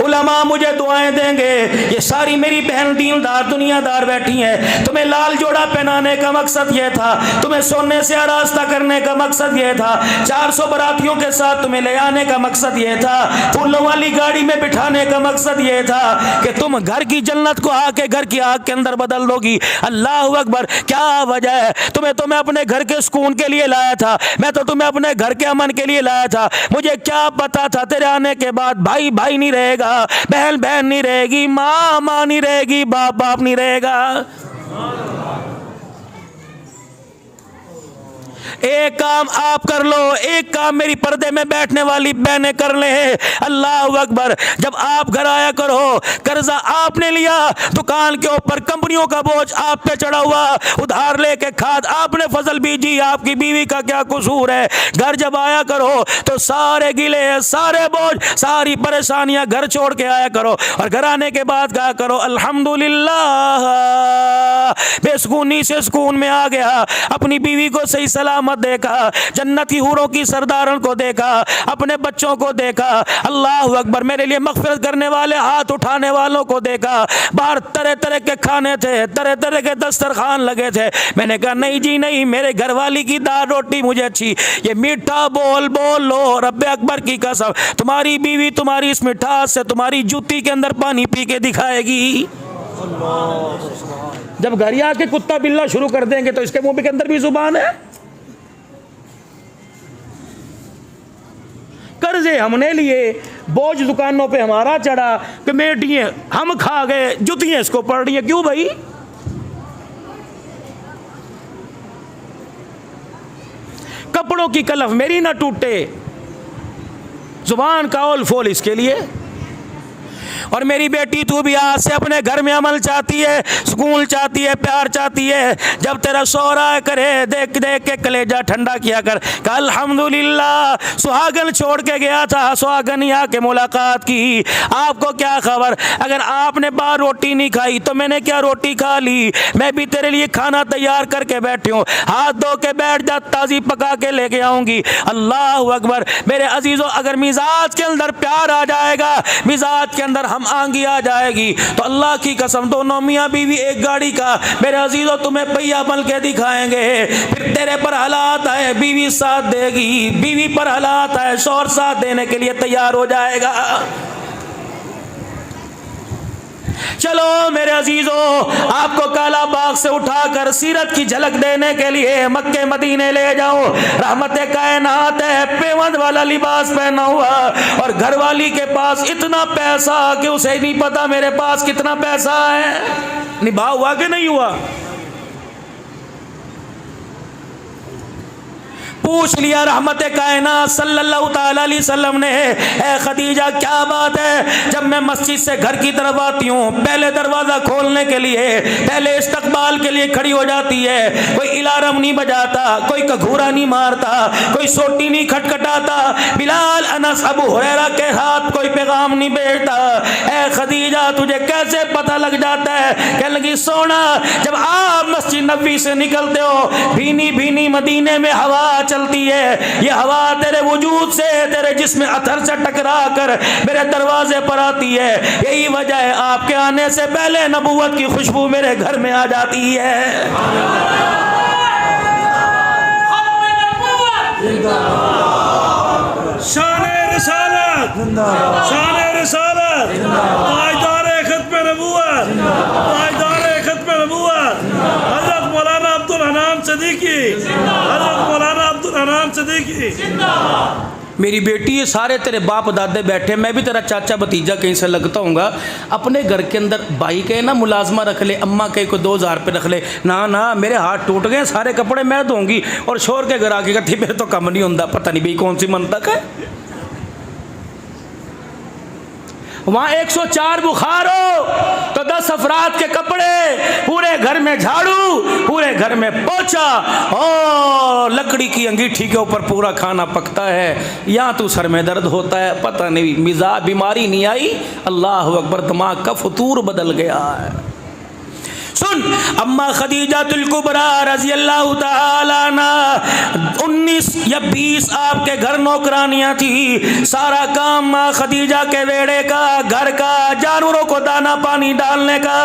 उलमा मुझे दुआएं देंगे। ये सारी मेरी बहन दीनदार दुनियादार बैठी हैं। तुम्हें लाल जोड़ा पहनाने का मकसद ये था, तुम्हें सोने से आरास्ता करने का मकसद ये था, 400 बरातियों के साथ तुम्हें ले आने का मकसद ये था, फूलों वाली गाड़ी में बिठाने का मकसद ये था कि तुम घर की जन्नत को आके घर की आग के अंदर बदल दोगी। अल्लाह अकबर। क्या वजह है? तो मैं अपने घर के सुकून के लिए लाया था, मैं तो तुम्हें अपने घर के अमन के लिए लाया था। मुझे क्या पता था तेरे आने के बाद भाई भाई नहीं रहेगा, बहन बहन नहीं रहेगी, माँ माँ नहीं रहेगी, बाप बाप नहीं रहेगा। एक काम आप कर लो, एक काम मेरी पर्दे में बैठने वाली बहनें कर ले। अल्लाह अकबर। जब आप घर आया करो, कर्जा आपने लिया, दुकान के ऊपर कंपनियों का बोझ आप पे चढ़ा हुआ, उधार लेके खाद आपने फसल बीजी, आपकी बीवी का क्या कसूर है? घर जब आया करो तो सारे गिले सारे बोझ सारी परेशानियां घर छोड़ के आया करो, और घर आने के बाद कहा करो अल्हम्दुलिल्लाह, बेसुकूनी से सुकून में आ गया, अपनी बीवी को सही सलामत देखा, जन्नती हूरों की सरदारन को देखा, अपने बच्चों को देखा। अल्लाह अकबर। मेरे लिए मगफिरत करने वाले हाथ उठाने वालों को देखा। बाहर तरह तरह के खाने थे, तरह तरह के दस्तरखान लगे थे। मैंने कहा नहीं जी नहीं, मेरे घर वाली की दाल रोटी मुझे अच्छी, ये मीठा बोल बोल लो, रब्बे अकबर की कसम, तुम्हारी बीवी तुम्हारी इस मिठास से तुम्हारी जूती के अंदर पानी पी के दिखाएगी। जब घर आके कुत्ता बिल्ला शुरू कर देंगे तो इसके मुंह के अंदर भी जुबान है। कर्जे हमने लिए, बोझ दुकानों पे हमारा चढ़ा, कमेटियां हम खा गए, जुतियां इसको पड़ रही हैं। क्यों भाई? कपड़ों की कलफ मेरी ना टूटे, जुबान का ओल फोल इसके लिए। और मेरी बेटी तू भी आज से अपने घर में अमल चाहती है, सुकून चाहती है, प्यार चाहती है, जब तेरा सोहरा करे देख देख के कलेजा ठंडा किया कर। कल अल्हम्दुलिल्लाह सुहागन छोड़ के गया था, सुहागन यहाँ के मुलाकात की। आपको क्या खबर, अगर आपने बाहर रोटी नहीं खाई तो मैंने क्या रोटी खा ली? मैं भी तेरे लिए खाना तैयार करके बैठी हूँ, हाथ धो के बैठ जा, ताज़ी पका के लेके आऊँगी। अल्लाह अकबर। मेरे अजीज़ों, अगर मिजाज के अंदर प्यार आ जाएगा, मिजाज के अंदर हम आंगी आ जाएगी, तो अल्लाह की कसम दोनों मियाँ बीवी एक गाड़ी का, मेरे अजीजों तुम्हें पहिया बन के दिखाएंगे। फिर तेरे पर हालात आए, बीवी साथ देगी, बीवी पर हालात आए, शौहर साथ देने के लिए तैयार हो जाएगा। चलो मेरे अजीजों, आपको काला बाग से उठाकर सीरत की झलक देने के लिए मक्के मदीने ले जाऊं। रहमते कायनात है, पेवंद वाला लिबास पहना हुआ, और घरवाली के पास इतना पैसा कि उसे नहीं पता मेरे पास कितना पैसा है। निभा हुआ कि नहीं हुआ? पूछ लिया रहमत कायनात सल्लल्लाहु ताला अलैहि वसल्लम ने, ए खदीजा क्या बात है, जब मैं मस्जिद से घर की तरफ आती हूँ पहले दरवाज़ा खोलने के लिए, पहले इस्तकबाल के लिए खड़ी हो जाती है, कोई इलारम नहीं बजाता, कोई कघूरा नहीं मारता, कोई सोटी नहीं खटखटाता, बिलाल अनस अबू हुरैरा के हाथ कोई पैगाम नहीं भेजता। ए खदीजा तुझे कैसे पता लग जाता है? कहने लगी सोना, जब आप मस्जिद नबी से निकलते हो भीनी भीनी मदीने में हवा चलती है, ये हवा तेरे वजूद से, तेरे जिस्म अथर से टकरा कर मेरे दरवाजे पर आती है। यही वजह है आपके आने से पहले नबूवत की खुशबू मेरे घर में आ जाती है। शान-ए रिसालत, शान-ए रिसालत, ताजदार खत्म नबूवत, ताजदार खत्म नबूवत, हज़रत मौलाना अब्दुल हनान सिद्दीकी, हज़रत मौलाना अब्दुल हनान सिद्दीकी। मेरी बेटी, ये सारे तेरे बाप दादे बैठे, मैं भी तेरा चाचा भतीजा कहीं से लगता हूँगा। अपने घर के अंदर भाई के ना मुलाजमा रख ले, अम्मा के को 2000 रुपये रख ले। ना ना, मेरे हाथ टूट गए, सारे कपड़े मैं दूंगी, और शोर के घर आके कहती मेरे तो कम नहीं होता। पता नहीं भाई कौन सी मंतक है। वहाँ 104 बुखार हो तो 10 अफराद के कपड़े, पूरे घर में झाड़ू, पूरे घर में पोछा, और लकड़ी की अंगीठी के ऊपर पूरा खाना पकता है। यहाँ तो सर में दर्द होता है, पता नहीं मिजाज बीमारी नहीं आई, अल्लाह अकबर, दिमाग का फतूर बदल गया है। सुन, अम्मा खदीजातुल कुबरा रजी अल्लाह तआला अन्हा 19 या 20 आपके घर नौकरानियां थी। सारा काम माँ खदीजा के वेड़े का, घर का, जानवरों को दाना पानी डालने का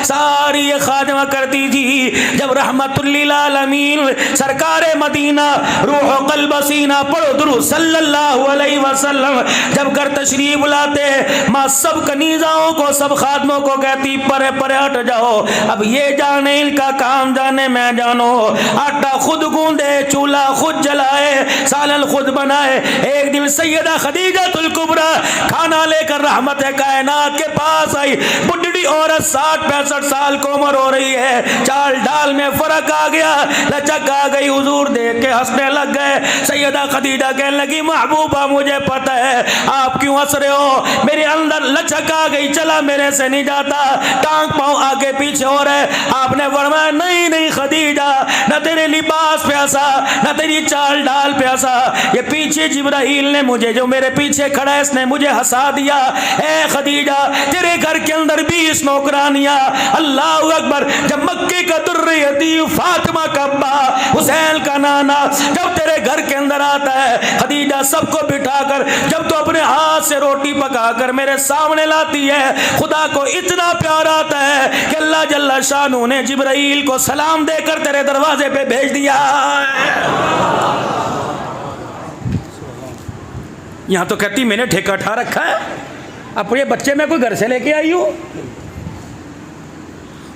सारी ये खादिमा करती थी। जब रहमतुल लिल आलमीन सरकारे मदीना रूह क़ल्ब सीना पढ़ो दुरूद सल्लल्लाहु अलैहि वसल्लम जब घर तशरीफ लाते, माँ सब कनीजाओं को, सब खादमों को कहती परे परे हट जाओ, अब ये जाने इनका काम जाने मैं जानो। आटा खुद गूंदे, चूल्हा खुद जलाए, सालन खुद बनाए। एक दिन सैयदा खदीजातुल कुबरा खाना लेकर रहमत कायनात के पास आई। बुढ़ी औरत 60-65 साल की उम्र हो रही है, चाल डाल में फर्क आ गया, लचक आ गई। हुजूर देख के हंसने लग गए। सैयदा खदीजा कहने लगी महबूबा मुझे पता है आप क्यों हंस रहे हो, मेरे अंदर लचक आ गई, चला मेरे से नहीं जाता, टांग पांव आगे पीछे हो रहे। आपने फरमाया नहीं नहीं खदीजा, न तेरे लिबास पे हंसा, न तेरी चाल डाल पे हंसा, ये पीछे जिब्राइल ने मुझे, जो मेरे पीछे खड़ा है इसने मुझे हंसा दिया। ए खदीजा तेरे घर के अंदर 20 नौकरानियां, अल्लाह अकबर, जब मक्के का दुर्रे यतीम फातिमा का अब्बा, हुसैन का नाना जब तेरे घर के अंदर आता है, खदीजा सबको बिठाकर जब तो अपने हाथ से रोटी पकाकर मेरे सामने लाती है, खुदा को इतना प्यार आता है कि अल्लाह जल्ला शानू ने जिब्राइल को सलाम देकर तेरे दरवाजे पे भेज दिया। यहां तो कहती मैंने ठेका उठा रखा है, अपने बच्चे में कोई घर से लेके आई हूं।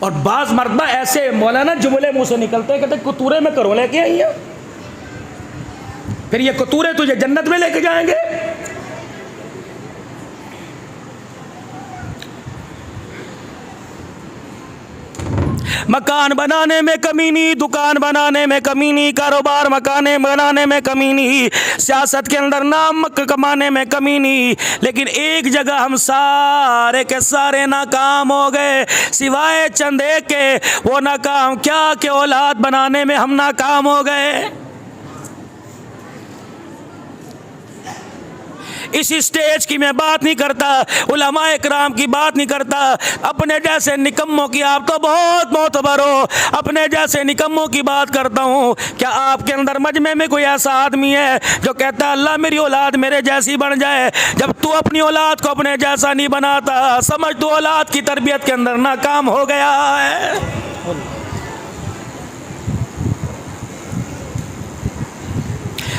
और बाज मर्दा ऐसे मौलाना जुमले मुंह से निकलते हैं, कहते कुतूरे में करो लेके आई है, फिर ये कुतूरे तुझे जन्नत में लेके जाएंगे। मकान बनाने में कमी नहीं, दुकान बनाने में कमी नहीं, कारोबार मकाने बनाने में कमी नहीं, सियासत के अंदर नाम कमाने में कमी नहीं, लेकिन एक जगह हम सारे के सारे नाकाम हो गए, सिवाय चंद एक के। वो नाकाम क्या कि औलाद बनाने में हम नाकाम हो गए। इस स्टेज की मैं बात नहीं करता, उलमाए किराम की बात नहीं करता, अपने जैसे निकम्मों की, आप तो बहुत मोतबर हो, अपने जैसे निकम्मों की बात करता हूँ। क्या आपके अंदर मजमे में कोई ऐसा आदमी है जो कहता है अल्लाह मेरी औलाद मेरे जैसी बन जाए? जब तू अपनी औलाद को अपने जैसा नहीं बनाता, समझ तू औलाद की तरबियत के अंदर नाकाम हो गया है।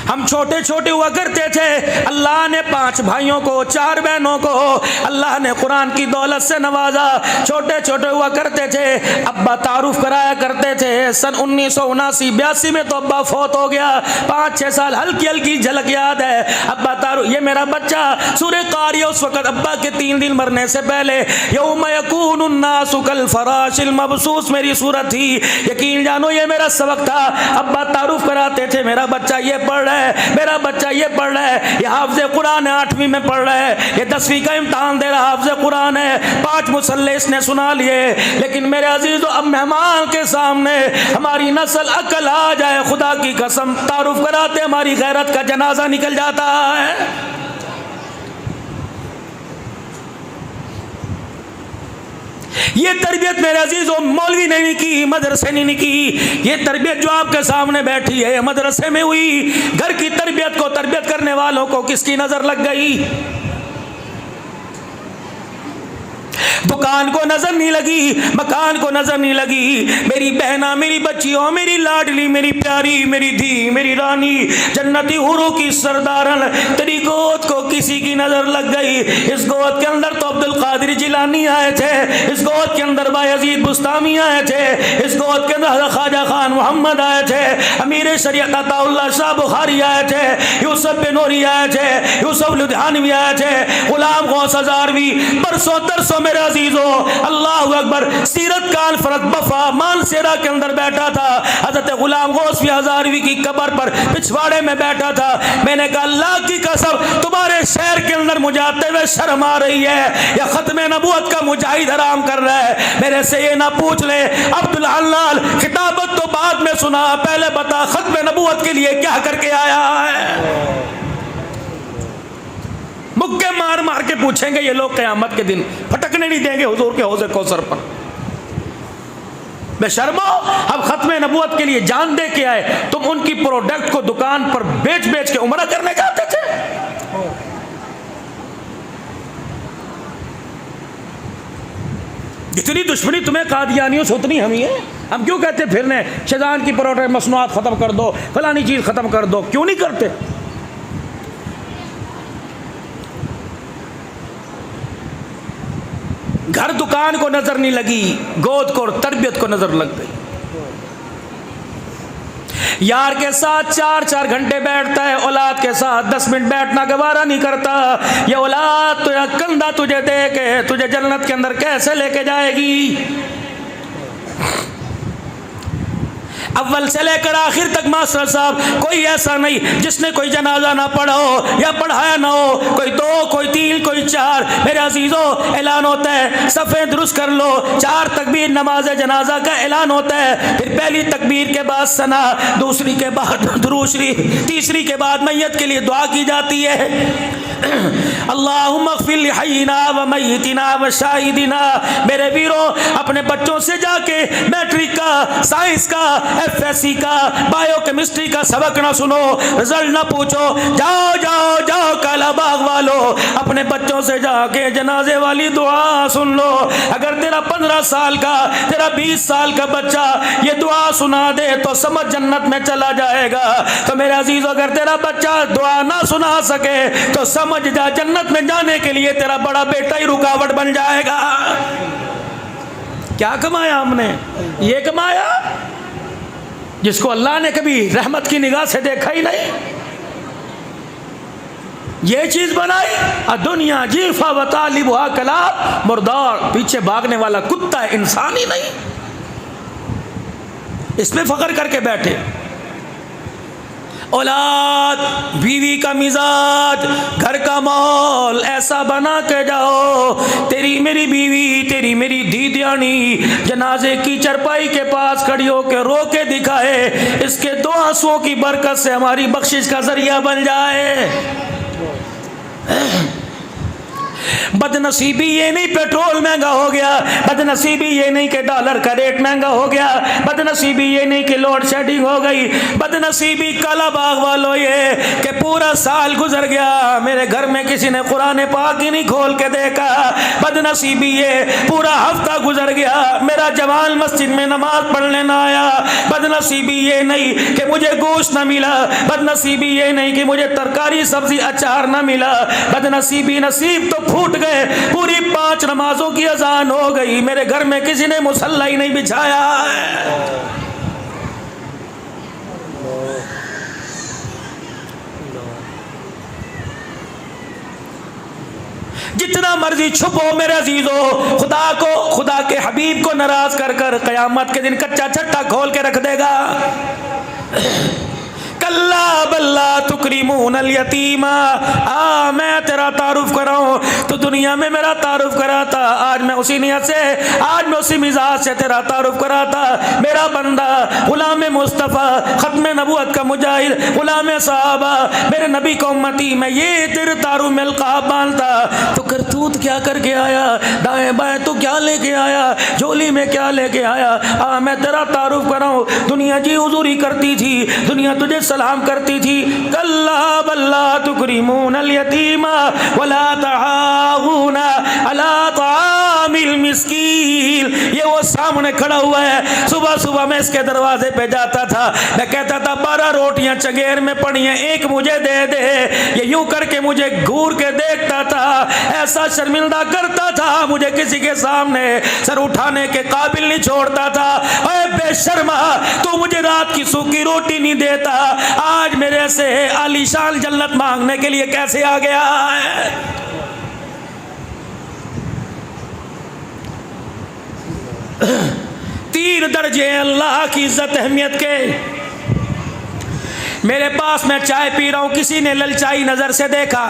हम छोटे छोटे हुआ करते थे, अल्लाह ने 5 भाइयों को, 4 बहनों को अल्लाह ने कुरान की दौलत से नवाजा। छोटे छोटे हुआ करते थे, अब्बा तारुफ कराया करते थे। सन 1979-82 में तो अब्बा फौत हो गया। 5-6 साल हल्की हल्की झलक याद है। अब्बा तारुफ, ये मेरा बच्चा सूरह कारिया, उस वक्त अब्बा के 3 दिन मरने से पहले, यौम यकूनुन नासु कल फराशिल मबसूस मेरी सूरत थी। यकीन जानो ये मेरा सबक था। अब्बा तारुफ कराते थे, मेरा बच्चा ये पढ़ रहा है, मेरा बच्चा ये पढ़ रहा है, ये हाफिज़ कुरान है, 8वीं में पढ़ रहा है, ये 10वीं का इम्तहान दे रहा है, हाफिज़ कुरान है, 5 मुसल्ले इसने सुना लिए। लेकिन मेरे अजीज़ों, अब मेहमान के सामने हमारी नस्ल अकल आ जाए, खुदा की कसम तारुफ कराते हमारी गैरत का जनाजा निकल जाता है। ये तरबियत मेरे अजीजों मौलवी ने नहीं की, मदरसे ने नहीं की। ये तरबियत जो आपके सामने बैठी है मदरसे में हुई। घर की तरबियत को, तरबियत करने वालों को किसकी नजर लग गई? दुकान को नजर नहीं लगी, मकान को नजर नहीं लगी। मेरी बहना, मेरी बच्चियों, मेरी लाडली, मेरी प्यारी, मेरी धी, मेरी रानी, जन्नती हुरों की सरदारन, तेरी गोद को किसी की नजर लग गई। इस गोद के अंदर तो अब्दुल कादिर जिलानी आए थे, इस गोद के अंदर बायजीद बुस्तामी आए थे, इस गोद के अंदर ख्वाजा खान मोहम्मद आए थे, अमीर शरीयत अताउल्लाह शाह बुखारी आए थे, यूसुफ बिनूरी आए थे, यूसुफ लुधियानवी आए थे, गुलाम गौस हज़ारवी, परसों तरसों मेरे अजीजों, अल्लाह अकबर, सीरत कॉन्फ्रेंस बफा मानसेरा के अंदर बैठा था। हजरत गुलाम गौस हज़ारवी की कब्र पर पिछवाड़े में बैठा था। मैंने कहा अल्लाह की कसम, तुम्हारे शहर के अंदर मुझे आते हुए शर्म आ रही है या खत्म नबूवत का मुजाहिद हराम कर रहा है? मेरे से ये ना पूछ ले अब्दुल हन्नान, खिताबत तो बाद में सुना, पहले बता खत्म नबूवत के लिए क्या करके आया है? मुक्के मार मार के पूछेंगे ये लोग क़यामत के दिन, फटकने नहीं देंगे हुजूर के हौज़े कौसर पर। बेशर्मो, हम खत्म नबूवत के लिए जान दे के आए, तुम उनकी प्रोडक्ट को दुकान पर बेच बेच के उम्रा करने जाते थे। जितनी दुश्मनी तुम्हें कादियानियों से उतनी हम ही है। हम क्यों कहते फिरने शैतान की प्रोडक्ट मसनूआत खत्म कर दो, फलानी चीज खत्म कर दो, क्यों नहीं करते? घर दुकान को नजर नहीं लगी, गोद को और तरबियत को नजर लग गई। यार के साथ 4-4 घंटे बैठता है, औलाद के साथ 10 मिनट बैठना गवारा नहीं करता। ये औलाद तुझे कंधा तुझे दे के तुझे जन्नत के अंदर कैसे लेके जाएगी? अव्वल से लेकर आखिर तक मास्टर साहब कोई ऐसा नहीं जिसने कोई जनाजा ना पढ़ा हो या पढ़ाया ना हो। कोई 2, कोई 3, कोई 4। मेरे अजीजों, ऐलान होता है सफ़े दुरुस्त कर लो, 4 तकबीर नमाज जनाजा का ऐलान होता है। फिर पहली तकबीर के बाद सना, दूसरी के बाद दुरूद, तीसरी के बाद मैयत के लिए दुआ की जाती है। अल्लाहुम्मा अग़फ़िर लिहय्यिना व मय्यितिना व शाहिदिना। मेरे वीरों, अपने बच्चों से जाके मैट्रिक का, साइंस का, FSC का, बायोकेमिस्ट्री का सबक ना सुनो, रिजल्ट ना पूछो। जाओ जाओ जाओ कालाबाग वालों, अपने बच्चों से जाके जनाजे वाली दुआ सुन लो। अगर तेरा 15 साल का, तेरा 20 साल का बच्चा ये दुआ सुना दे तो समझ जन्नत में चला जाएगा। तो मेरे अजीज, अगर तेरा बच्चा दुआ ना सुना सके तो समझ जा जन्नत में जाने के लिए तेरा बड़ा बेटा ही रुकावट बन जाएगा। क्या कमाया हमने? ये कमाया जिसको अल्लाह ने कभी रहमत की निगाह से देखा ही नहीं। ये चीज बनाई दुनिया जीफा व तालिबुहा कलाब, मुर्दार, पीछे भागने वाला कुत्ता है, इंसान ही नहीं। इसमें फख्र करके बैठे। औलाद, बीवी का मिजाज, घर का माहौल ऐसा बना के जाओ, तेरी मेरी बीवी, तेरी मेरी दीदियानी जनाजे की चरपाई के पास खड़ी होकर रो के दिखाए, इसके 2 आंसुओं की बरकत से हमारी बख्शिश का जरिया बन जाए। बदनसीबी ये नहीं पेट्रोल महंगा हो गया, बदनसीबी ये नहीं कि डॉलर का रेट महंगा हो गया, बदनसीबी ये नहीं कि लोड शेडिंग हो गई, बदनसीबी कालाबाग वालों ये कि पूरा साल गुजर गया, मेरे घर में किसी ने कुरान पाक ही नहीं खोल के देखा। बदनसीबी ये पूरा हफ्ता गुजर गया, मेरा जवान मस्जिद में नमाज पढ़ने ना आया। बदनसीबी ये नहीं कि मुझे गोश्त ना मिला, बदनसीबी ये नहीं कि मुझे तरकारी सब्जी अचार ना मिला। बदनसीबी नसीब तो फूट गए, पूरी 5 नमाजों की अजान हो गई, मेरे घर में किसी ने मुसल्ला ही नहीं बिछाया। जितना मर्जी छुपो मेरे अजीजों, खुदा को, खुदा के हबीब को नाराज कर कर कयामत के दिन कच्चा छट्टा खोल के रख देगा। कल्ला बल्ला तुकरीमूनल यतीमा। मैं तेरा तारुफ कराऊं तो दुनिया में मेरा तारुफ कराता, आज मैं उसी नियत से, आज मैं उसी मिजाज से तेरा तारुफ कराता। मेरा बंदा गुलाम मुस्तफ़ा, खत्म नबूवत का मुजाहिद, गुलाम सहाबा, मेरे नबी को उम्मती, मैं ये तेरे तारुफ में अलकाब बांधता। तो करतूत क्या करके आया, दाएं बाएं तो क्या लेके आया, झोली में क्या लेके आया? मैं तेरा तारुफ कराऊं। दुनिया जी हुजूरी करती थी, दुनिया तुझे सलाम करती थी। कल्ला बल्ला तुकरीमूनल यतीमा वला तहाऊना अला तामिल मिस्कीन। ये वो सामने खड़ा हुआ है, सुबह सुबह मैं इसके दरवाजे पे जाता था, मैं कहता था 12 रोटियां चगेर में पड़ी हैं, एक मुझे दे दे। ये यूं करके मुझे घूर के देखता था, ऐसा शर्मिंदा करता था, मुझे किसी के सामने सर उठाने के काबिल नहीं छोड़ता था। अरे बेशर्मा, तू मुझे रात की सूखी रोटी नहीं देता, आज मेरे से आलीशान जन्नत मांगने के लिए कैसे आ गया है? तीन दर्जे अल्लाह की इज्जत अहमियत के। मेरे पास मैं चाय पी रहा हूं, किसी ने ललचाई नजर से देखा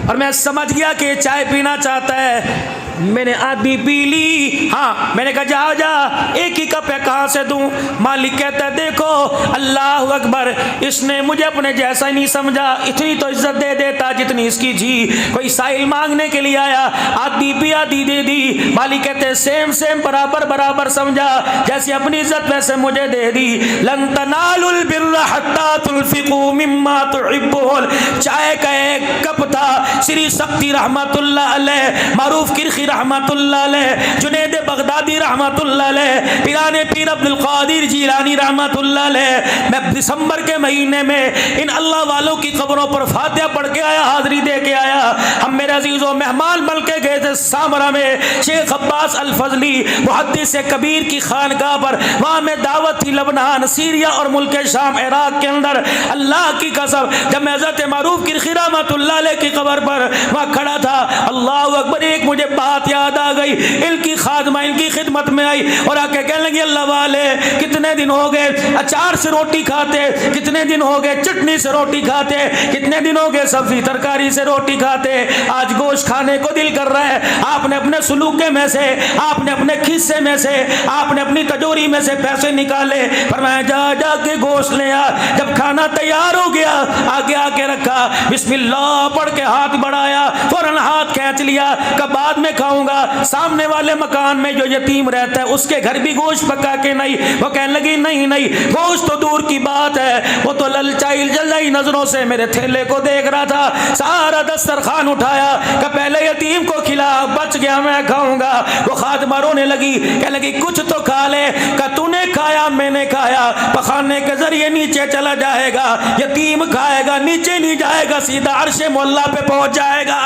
और मैं समझ गया कि चाय पीना चाहता है। मैंने आधी पी ली। हाँ, मैंने कहा जा जा, एक ही कप है, कहाँ से दूं? मालिक कहता है देखो, अल्लाह अकबर, इसने मुझे अपने जैसा ही नहीं समझा, इतनी तो इज्जत दे देता जितनी इसकी जी। कोई साहिल मांगने के लिए आया, आधी पी आधी दे दी। मालिक कहते हैं सेम सेम, बराबर बराबर समझा, जैसी अपनी इज्जत वैसे मुझे दे दी। लन तनालुल बिर्रा हत्ता तुनफिकू मिम्मा तुहिब्बून। चाय का एक कप था, श्री शक्ति रहमतुल्लाह अलैह, मारूफ किरखी रहमतुल्लाह अलैह, जुनैद बगदादी रहमतुल्लाह अलैह, पीराने पीर अब्दुल कादिर जीलानी रहमतुल्लाह अलैह। मैं दिसंबर के महीने में इन अल्लाह वालों की कब्रों पर फातिहा पढ़ के आया, हाजिरी दे के आया। हम मेरे अजीजों मेहमान बन के गए थे सामरा में, शेख अब्बास अल फजली मुहद्दिस कबीर की खानकाह पर। वहाँ में दावत थी लबनान, सीरिया और मुल्क शाम, इराक के अंदर। अल्लाह की कसम, जब मैं हज़रत मारूफ किरखी रहमतुल्लाह अलैह की कब्र पर वहाँ खड़ा था, अल्लाह अकबर, एक मुझे बात याद आ गई। इनकी खादमा इनकी खिदमत में आई और आके कहने लगी अल्लाह वाले, कितने दिन हो गए अचार से रोटी खाते, कितने दिन हो गए चटनी से रोटी खाते, कितने दिन हो गए सब्जी तरकारी से रोटी खाते, आज गोश्त खाने को दिल कर रहा है। आपने अपने सुलूके में से, आपने अपने खिस्से में से, आपने अपनी तिजोरी में से पैसे निकाले, फरमाया जा जा के गोश्त ले आ। जब खाना तैयार हो गया, आगे आके रखा, बिस्मिल्लाह पढ़ के हाथ बढ़ाया, फौरन हाथ खींच लिया, कब बाद में खाऊंगा। सामने वाले मकान में जो यतीम रहता है उसके घर भी गोश्त पका के नहीं, वो कहने लगी नहीं नहीं, गोश्त तो दूर की बात है, वो तो ललचाई जलाई नजरों से मेरे थैले को देख रहा था। सारा दस्तरखान उठाया कि पहले यतीम को खिला, बच गया मैं खाऊंगा। वो खादमा रोने लगी, कहने लगी कुछ तो खा ले। का तूने खाया, मैंने खाया, पखाने के जरिए नीचे चला जाएगा, यतीम खाएगा नीचे नहीं जाएगा, सीधा अर्शे मोहल्ला पे पहुंच जाएगा।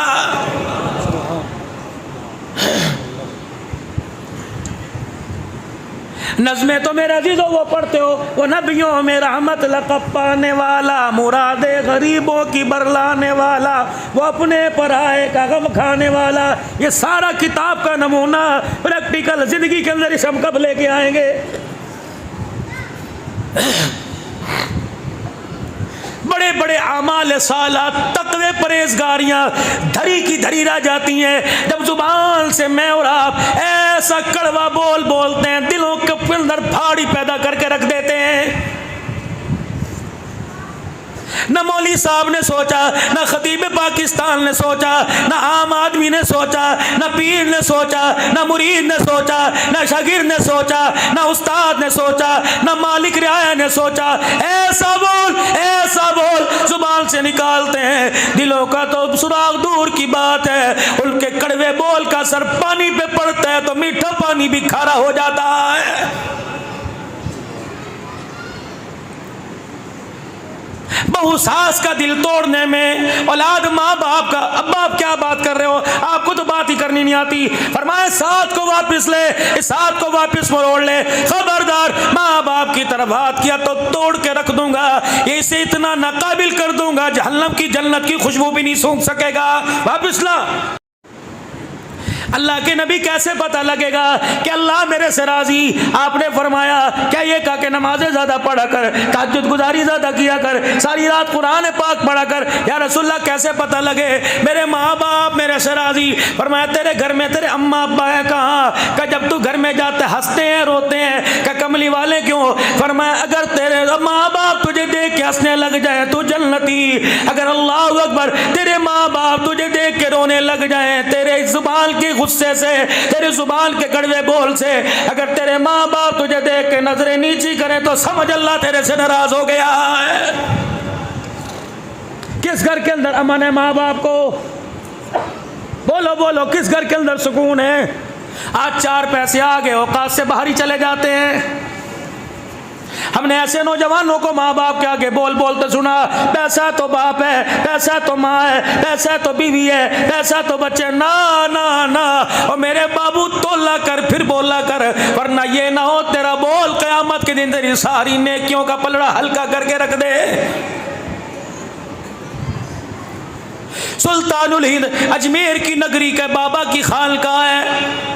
नज़्में तो मेरे अजीजों वो पढ़ते हो, वो नबियों में रहमत लक़ब पाने वाला, मुरादे गरीबों की बरलाने वाला, वो अपने पराए का गम खाने वाला। ये सारा किताब का नमूना प्रैक्टिकल जिंदगी के अंदर इस हम कब लेके आएंगे? बड़े बड़े आमाल साला, तकवे परहेजगारियां धरी की धरी रह जाती हैं जब जुबान से मैं और आप ऐसा कड़वा बोल बोलते हैं, दिलों के अंदर फाड़ी पैदा करके रख देते हैं। न मौली साहब ने सोचा, न खतीब पाकिस्तान ने सोचा, न आम आदमी ने सोचा, न पीर ने सोचा, न मुरीद ने सोचा, न शागिर्द ने सोचा, न उस्ताद ने सोचा, न मालिक रियाया ने सोचा। ऐसा बोल जुबान से निकालते हैं, दिलों का तो सुराग दूर की बात है। उनके कड़वे बोल का असर पानी पे पड़ता है तो मीठा पानी भी खारा हो जाता है। बहु सास का दिल तोड़ने में, औलाद माँ बाप का, अब आप क्या बात कर रहे हो, आपको तो बात ही करनी नहीं आती। फरमाया साथ को वापस ले, इस साथ को वापस मोड़ ले, खबरदार माँ बाप की तरफ हाथ किया तो तोड़ के रख दूंगा, इसे इतना नाकाबिल कर दूंगा जहन्नम की जन्नत की खुशबू भी नहीं सूंघ सकेगा। वापस ला। अल्लाह के नबी कैसे पता लगेगा कि अल्लाह मेरे से राजी? आपने फरमाया क्या ये कहा कि नमाजें ज़्यादा पढ़ा कर, तहज्जुद गुजारी ज़्यादा किया कर, सारी रात कुरान पाक पढ़ा कर। या रसूलल्लाह कैसे पता लगे मेरे माँ बाप मेरे से राजी? फरमाया तेरे घर में तेरे अम्मा अब्बा है कहाँ? का जब तू घर में जाते हंसते हैं रोते हैं, क्या कमली वाले क्यों? फरमाया अगर तेरे माँ बाप तुझे देख के हंसने लग जाए तो जन्नती। अगर अल्लाह अकबर तेरे माँ बाप तुझे देख के रोने लग जाए, तेरे जुबान के गुस्से से, तेरे जुबान के कड़वे बोल से, अगर तेरे माँ बाप तुझे देख के नजरें नीची करें तो समझ अल्लाह तेरे से नाराज हो गया है। किस घर के अंदर अमन है माँ बाप को? बोलो बोलो, किस घर के अंदर सुकून है? आज चार पैसे आ गए औकात से बाहर ही चले जाते हैं। हमने ऐसे नौजवानों को माँ बाप के आगे बोल बोलते सुना, पैसा तो बाप है, पैसा तो माँ है, पैसा तो बीवी है, पैसा तो बच्चे। ना ना ना, और मेरे बाबू तोला कर फिर बोला कर, वरना ये ना हो तेरा बोल कयामत के दिन तेरी सारी नेकियों का पलड़ा हल्का करके रख दे। सुल्तानुल हिंद अजमेर की नगरी के बाबा की खानकाह है।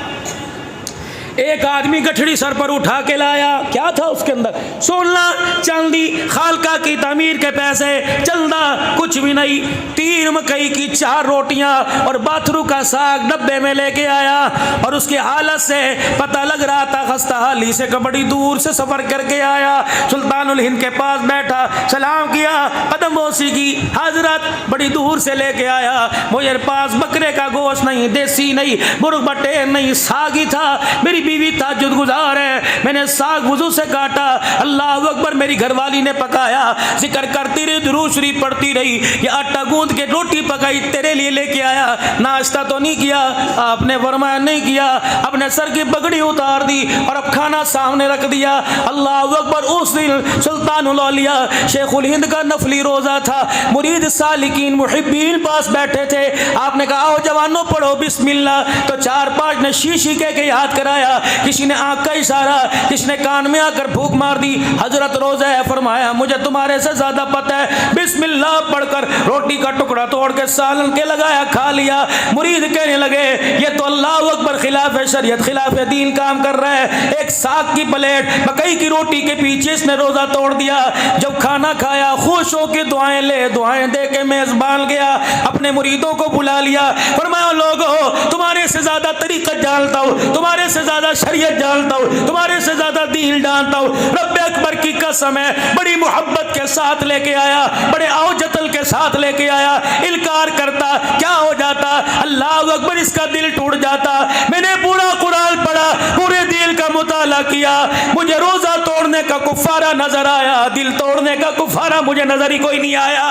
एक आदमी गठड़ी सर पर उठा के लाया, क्या था उसके अंदर? सोना चांदी, खालका की तामीर के पैसे, चंदा कुछ भी नहीं। 3 मकई की 4 रोटियां और बाथरू का साग डब्बे में लेके आया, और उसकी हालत से पता लग रहा था खस्ता हाली से, बड़ी दूर से सफर करके आया। सुल्तानुल हिंद के पास बैठा, सलाम किया, कदम बोसी की, हजरत बड़ी दूर से लेके आया, मुझे पास बकरे का गोश्त नहीं, देसी नहीं, मुर्ग बटे नहीं, साग ही था। मेरी बीवी ताज्जुद गुजार है, मैंने साग वुजू से काटा, अल्लाह अकबर, मेरी घरवाली ने पकाया, जिक्र करती रही, दुरूद शरीफ पढ़ती रही, ये आटा गूंद के रोटी पकाई तेरे लिए लेके आया, नाश्ता तो नहीं किया आपने, फरमाया नहीं किया, अपने सर की पगड़ी उतार दी और अब खाना सामने रख दिया। अल्लाह अकबर। उस दिन सुल्तानुल औलिया शेखुल हिंद का नफली रोजा था, मुरीद सालिकीन मुहिब्बीन पास बैठे थे। आपने कहा आओ जवानों पढ़ो बिस्मिल्लाह, तो 4-5 ने शीशी के याद कराया, किसी ने आंख का इशारा, किसी ने कान में आकर फूंक मार दी, हजरत रोजा है, फरमाया मुझे तुम्हारे से ज्यादा पता है, बिस्मिल्लाह पढ़कर रोटी का टुकड़ा तोड़ के सालन के लगाया, खा लिया। मुरीद कहने लगे ये तो अल्लाह अकबर खिलाफ शरीयत खिलाफ दीन काम कर रहा है, एक साग की प्लेट मकई की रोटी के पीछे इसने रोजा तोड़ दिया। जब खाना खाया खुश होकर दुआएं ले दुआएं दे के मेजबान गया, अपने मुरीदों को बुला लिया, फरमाया लोगों तुम्हारे से ज्यादा तरीक़त जानता हूँ, तुम्हारे से ज्यादा शरीयत जानता हूँ, तुम्हारे से ज्यादा दीन जानता हूँ, रब्बे अकबर की कसम है, बड़ी मोहब्बत के साथ लेके आया, बड़े आओजतल के साथ लेके आया, इनकार करता क्या हो जाता, अल्लाह अकबर, इसका दिल टूट जाता। मैंने पूरा कुरान पढ़ा, पूरे दिल का मुताला किया, मुझे रोजा तोड़ने का कुफारा नजर आया, दिल तोड़ने का कुफारा मुझे नजर ही कोई नहीं आया।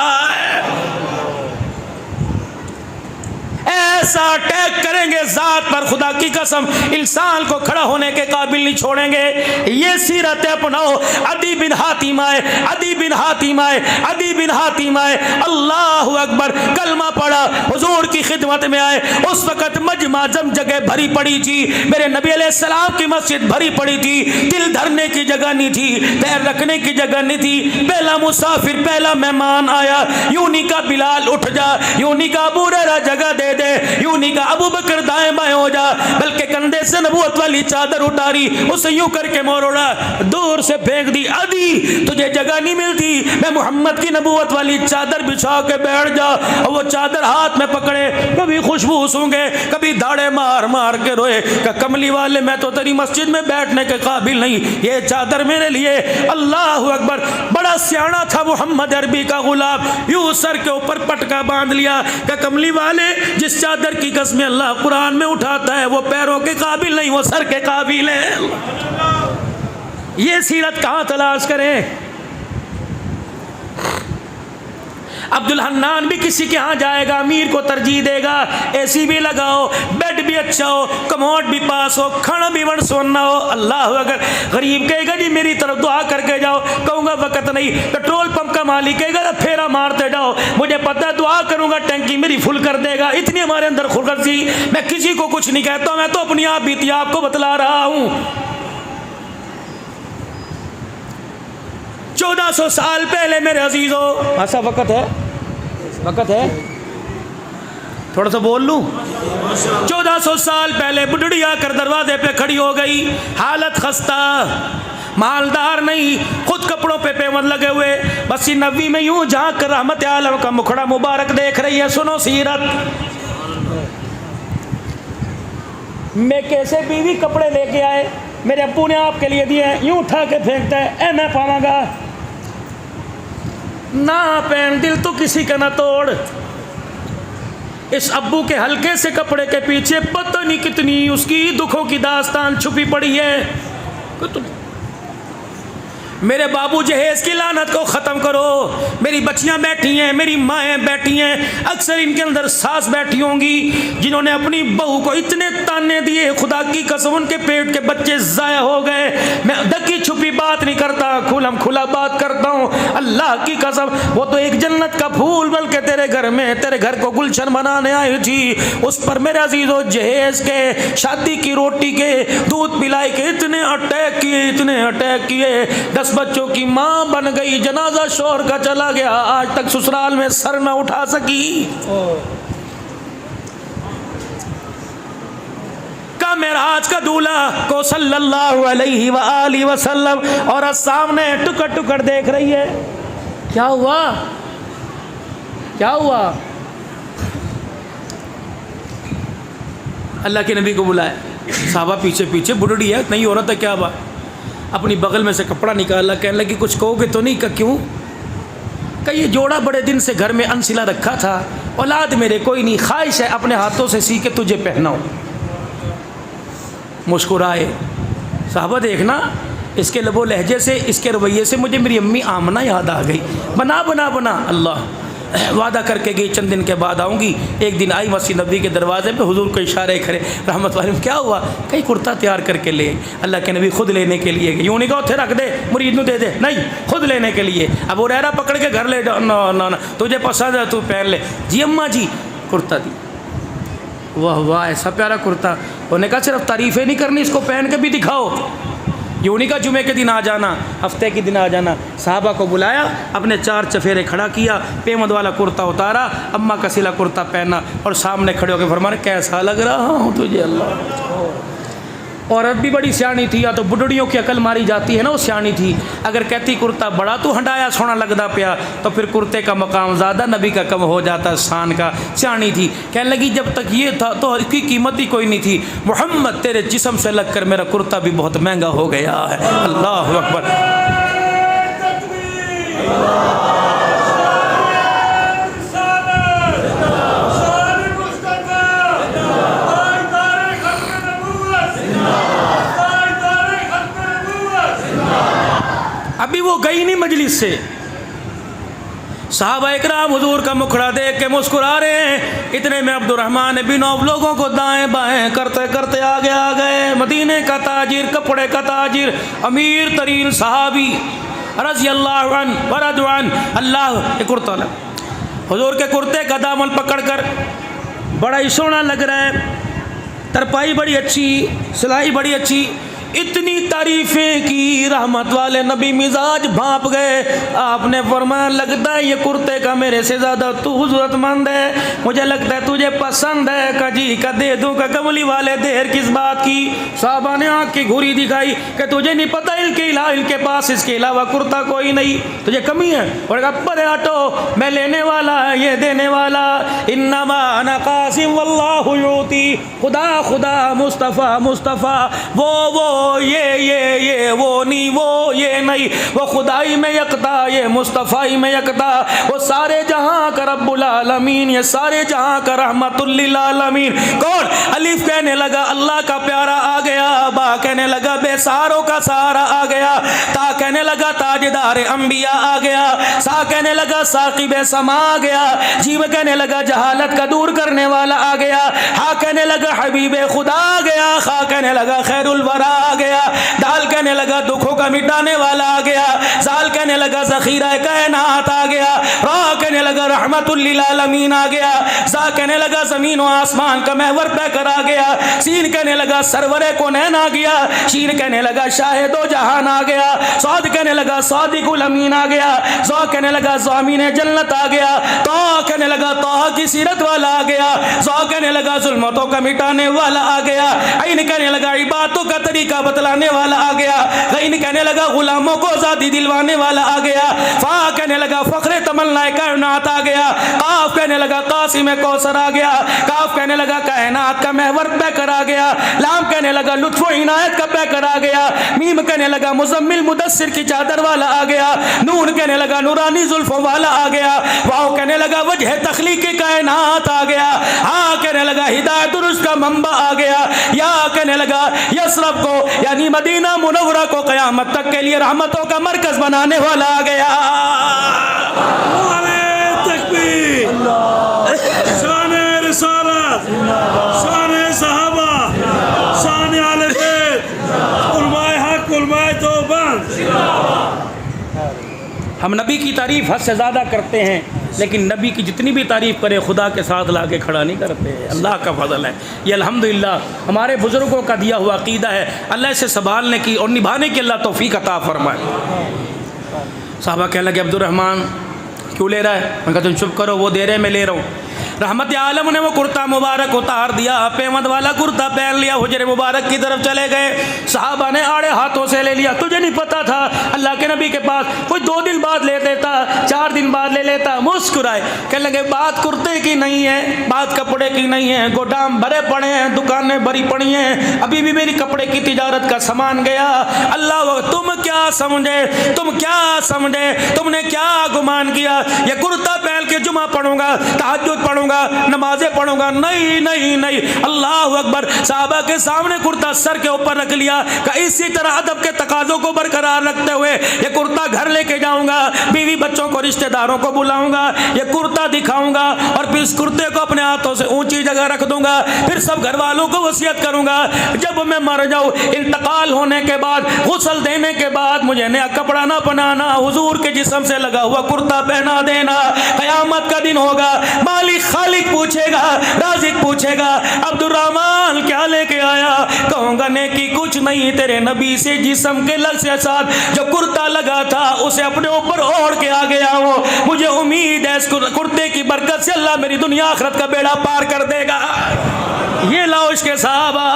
ऐसा अटैक करेंगे जात पर, खुदा की कसम इंसान को खड़ा होने के काबिल नहीं छोड़ेंगे। ये सीरत अपनाओ। अदी बिन हातिम आए, अदी बिन हातिम आए, अदी बिन हातिम आए, अल्लाह अकबर, कलमा पढ़ा, हुजूर की खिदमत में आए। उस वक्त मजमा जम जगह भरी पड़ी थी, मेरे नबी अलैहिस्सलाम की मस्जिद भरी पड़ी थी, दिल धरने की जगह नहीं थी, पैर रखने की जगह नहीं थी। पहला मुसाफिर, पहला मेहमान आया, यूं नहीं का बिलाल उठ जा, यूं नहीं का अबू हुरैरा जगह दे दे, यूं नहीं का अबू बकर दाएं बाएं हो जा, बल्कि कंधे से नबूवत वाली चादर उतारी, उसे यूं करके मोड़ा, दूर से फेंक दी। अदी तुझे जगह नहीं मिलती, मैं मोहम्मद की नबूवत वाली चादर बिछा के बैठ जा। और वो चादर हाथ में पकड़े, कभी खुशबू सूंघे, कभी दाड़े मार मार के रोए, कमली वाले मैं तो तेरी मस्जिद में बैठने के काबिल नहीं, ये चादर मेरे लिए। अल्लाह अकबर। बड़ा सियाना था मोहम्मद अरबी का गुलाम, यूं सर के ऊपर पटका बांध लिया, कमली वाले जिस चादर की कसम अल्लाह कुरान में उठाता है वो पैरों के काबिल नहीं, वो सर के काबिल है। ये सीरत कहां तलाश करें? अब्दुल हन्नान भी किसी के यहाँ जाएगा, अमीर को तरजीह देगा, एसी भी लगाओ, बेड भी अच्छा हो, कमोड भी पास हो, खाना भी वन सोना हो। अल्लाह अगर गरीब कहेगा जी मेरी तरफ दुआ करके जाओ, कहूँगा वक़्त नहीं। पेट्रोल पंप का मालिक कहेगा फेरा मारते जाओ, मुझे पता है दुआ करूँगा टंकी मेरी फुल कर देगा। इतनी हमारे अंदर खुरगर्जी, मैं किसी को कुछ नहीं कहता, मैं तो अपनी आप बीती आपको बतला रहा हूँ। 1400 साल पहले मेरे अजीजों, ऐसा वक़्त है, वक़्त है, थोड़ा सा बोल लूँ। 1400 साल पहले बुढ़ड़ी आकर दरवाजे पे खड़ी हो गई, हालत खस्ता, मालदार नहीं, खुद कपड़ों पे पेवंद लगे हुए, बस नबी में यूं झांक कर रहमत आलम का मुखड़ा मुबारक देख रही है। सुनो सीरत, मैं कैसे बीवी कपड़े लेके आए, मेरे अब्बू ने आपके लिए दिए, यूं उठा के फेंकता है, मैं पावांगा ना पहन, दिल तो किसी का ना तोड़। इस अब्बू के हल्के से कपड़े के पीछे पता नहीं कितनी उसकी दुखों की दास्तान छुपी पड़ी है। मेरे बाबू जहेज की लानत को ख़त्म करो। मेरी बच्चियां बैठी हैं, मेरी माएँ बैठी हैं, अक्सर इनके अंदर सास बैठी होंगी जिन्होंने अपनी बहू को इतने ताने दिए, खुदा की कसम उनके पेट के बच्चे ज़ाया हो गए। मैं ढकी छुपी बात नहीं करता, खुलम खुला बात करता हूँ। अल्लाह की कसम, वो तो एक जन्नत का फूल बल्कि तेरे घर में, तेरे घर को गुलशन बनाने आई थी, उस पर मेरे अजीज़ों जहेज के, शादी की रोटी के, दूध पिलाई के इतने अटैक किए, इतने अटैक किए। 10 बच्चों की मां बन गई, जनाजा शोहर का चला गया, आज तक ससुराल में सर न उठा सकी। मेराज का दूल्हा को सल्लल्लाहु अलैहि व आलिहि वसल्लम और सामने टुकड़ टुकड़ देख रही है। क्या हुआ, क्या हुआ? अल्लाह के नबी को बुलाया, साहबा पीछे पीछे, बुढ़ड़ी है, नहीं औरत है, क्या बात? अपनी बगल में से कपड़ा निकाला, कहने लगी कुछ कहोगे तो नहीं? का क्यों? का ये जोड़ा बड़े दिन से घर में अनसिला रखा था, औलाद मेरे कोई नहीं, ख्वाहिश है अपने हाथों से सी के तुझे पहनाऊं। मुस्कुराए। साहबा देखना, इसके लबो लहजे से, इसके रवैये से मुझे मेरी अम्मी आमना याद आ गई। बना बना बना, अल्लाह वादा करके गई चंद दिन के बाद आऊँगी। एक दिन आई मस्जिद नबी के दरवाजे पे, हुजूर को इशारे करे, रहमत वाले क्या हुआ? कहीं कुर्ता तैयार करके ले। अल्लाह के नबी खुद लेने के लिए गए। यूँ नहीं कहो थे रख दे मुरीद नू दे दे, नहीं, खुद लेने के लिए। अब वो रहरा पकड़ के घर ले जाओ, ना ना ना तुझे पसंद है तू पहन ले। जी अम्मा जी, कुर्ता दी। वाह वाह, ऐसा प्यारा कुर्ता। उन्होंने कहा सिर्फ तारीफ़ें नहीं करनी, इसको पहन के भी दिखाओ। यूँ नहीं कहा जुमे के दिन आ जाना, हफ्ते के दिन आ जाना। साहबा को बुलाया, अपने 4 चफेरे खड़ा किया, पेमद वाला कुर्ता उतारा, अम्मा का सिला कुर्ता पहना और सामने खड़े होकर फरमाया कैसा लग रहा हूँ तुझे अल्लाह। औरत भी बड़ी सियाणी थी, या तो बुढ़ड़ियों की अकल मारी जाती है ना, वो सियाणी थी। अगर कहती कुर्ता बड़ा तू हंडाया सोना लगदा पिया, तो फिर कुर्ते का मकाम ज़्यादा, नबी का कम हो जाता शान का। सियाणी थी, कहने लगी जब तक ये था तो इसकी कीमत ही कोई नहीं थी। मोहम्मद तेरे जिस्म से लग कर मेरा कुर्ता भी बहुत महंगा हो गया है। अल्लाह अकबर। अभी वो गई नहीं मजलिस से। साहबा इकराम हुजूर का मुखड़ा देख के मुस्कुरा रहे हैं। इतने में अब्दुर्रहमान बिन औफ लोगों को दाएं बाएं करते करते आगे आ गए। मदीने का ताजिर, कपड़े का ताजिर, अमीर तरीन सहाबी रज़ी अल्लाह अन्हु व रज़ू अन्हु, अल्लाह कुर्ता हुजूर के कुर्ते का दामन पकड़ कर, बड़ा ही सोना लग रहा है, तरपाई बड़ी अच्छी, सिलाई बड़ी अच्छी। इतनी तारीफ़ें की, रहमत वाले नबी मिजाज भाप गए। आपने फरमाया लगता है ये कुर्ते का मेरे से ज़्यादा तू ज़रूरतमंद है, मुझे लगता है तुझे पसंद है। का जी का दे दूँ का, कमली वाले देर किस बात की? साहबा ने आँख की घुरी दिखाई कि तुझे नहीं पता इनके पास इसके अलावा कुर्ता कोई नहीं, तुझे कमी है? और कहा परे हटो, मैं लेने वाला ये देने वाला। इन्नमा अना कासिम वल्लाहु युती, खुदा खुदा मुस्तफ़ा मुस्तफ़ा, वो ये वो नहीं, वो ये नहीं, वो खुदाई में यकता, ये मुस्तफ़ाई में यकता, वो सारे जहां का रब्बुल आलमीन, ये सारे जहां का रहमतुल लिल आलमीन। कौन? अलिफ कहने लगा अल्लाह का प्यारा आ गया, बा कहने लगा बेसहारों का सहारा आ गया, ता कहने लगा ताजदार अंबिया आ गया, सा कहने लगा साकिब समा आ गया, जीव कहने लगा जहालत का दूर करने वाला आ गया, हा कहने लगा हबीब खुदा आ गया, खा कहने लगा खैरुल वरा आ गया, दाल कहने लगा दुखों का मिटाने वाला आ गया, जाल कहने लगा ज़ख़ीरा कायनात आ गया, रा कहने लगा रहमतुल लिल आलमीन आ गया, जा कहने लगा ज़मीन और आसमान का महवर पैकर आ गया, सीन कहने लगा सरवरे कौनैन आ गया, शीन कहने लगा शाहिदो जहान आ गया, सौद कहने लगा सादिकुल अमीन आ गया, ज़ा कहने लगा ज़ामीन जन्नत आ गया, तो कहने लगा तोहा की सीरत वाला आ गया, ज़ा कहने लगा ज़ुल्मतों का मिटाने वाला आ गया, ऐन कहने लगा इबादतों का तरीका बतलाने वाला आ गया, गैन कहने लगा गुलामों को आज़ादी दिलवाने वाला आ गया, फा कहने लगा फ़ख्रे तमन्नाए कायनात आ गया, काफ कहने लगा कासिम कौसर आ गया, काफ कहने लगा कायनात का महवर पैकर आ गया, लाम कहने लगा लुत्फ़ो इनायत का पैकर आ गया, मीम कहने लगा मुज़म्मिल मुदस्सिर की चादर वाला आ गया, नून कहने लगा नूरानी जुल्फ़ों वाला आ गया, वाव कहने लगा वजह तख्लीक़ कायनात आ गया, हाँ कहने लगा हिदायत दुरुस्त का मंबा आ गया, या कहने लगा यसरब को यानी मदीना मुनव्वरा को क़यामत तक के लिए रहमतों का मरकज़ बनाने वाला आ गया। तकबीर, शान-ए रिसालत, शान-ए सहाबा, शान-ए आले बैत, उलमाए हक, उलमाए तौबत। हम नबी की तारीफ़ हद से ज़्यादा करते हैं, लेकिन नबी की जितनी भी तारीफ़ करें खुदा के साथ ला के खड़ा नहीं करते। अल्लाह का फजल है ये, अल्हम्दुलिल्लाह हमारे बुज़ुर्गों का दिया हुआ अक़ीदा है। अल्लाह से संभालने की और निभाने की अल्लाह तौफ़ीक़ अता फरमाए। साहबा कहने लगे अब्दुर्रहमान क्यों ले रहा है? मैं कहता हूँ चुप करो, वो दे रहे मैं ले रहा हूँ। रहमत आलम ने वो कुर्ता मुबारक उतार दिया, पेमद वाला कुर्ता पहन लिया, हुजरे मुबारक की तरफ चले गए। सहाबा ने आड़े हाथों से ले लिया। तुझे नहीं पता था अल्लाह के नबी के पास कोई 2 दिन बाद ले लेता, 4 दिन बाद ले लेता। मुस्कुराए, कहने लगे बात कुर्ते की नहीं है, बात कपड़े की नहीं है, गोदाम भरे पड़े हैं, दुकानें भरी पड़ी हैं, अभी भी मेरी कपड़े की तिजारत का सामान गया। अल्लाह, तुम क्या समझे, तुम क्या समझे, तुमने क्या गुमान किया ये कुर्ता पहन के जुमा पढ़ूंगा, तहज्जुद पढ़ूंगा, नमाजें पढ़ूंगा? नहीं नहीं नहीं। अल्लाह अकबर। साहबा के सामने कुर्ता सर के ऊपर रख लिया। इसी तरह अदब के तकाजों को बरकरार रखते हुए ये कुर्ता घर लेके जाऊंगा, बीवी बच्चों को रिश्तेदारों को बुलाऊंगा, ये कुर्ता दिखाऊंगा और फिर इस कुर्ते को अपने हाथों से ऊंची जगह रख दूंगा। फिर सब घर वालों को वसीयत करूंगा, जब मैं मर जाऊं, इंतकाल होने के बाद, गुस्ल देने के बाद मुझे नया कपड़ा ना बनाना, हुजूर के जिस्म से लगा हुआ कुर्ता पहना देना। कयामत का दिन होगा, मालिक खालिक पूछेगा, राज़िक पूछेगा, अब्दुर्रहमान क्या लेके आया? कहूंगा नेकी कुछ नहीं, तेरे नबी से जिस्म के लग से साथ जो कुर्ता लगा था उसे अपने ऊपर ओढ़ के आ गया हूं। मुझे उम्मीद है इस कुर्ते की बरकत से अल्लाह मेरी दुनिया आखिरत का बेड़ा पार कर देगा। ये लाओ इसके साहबा,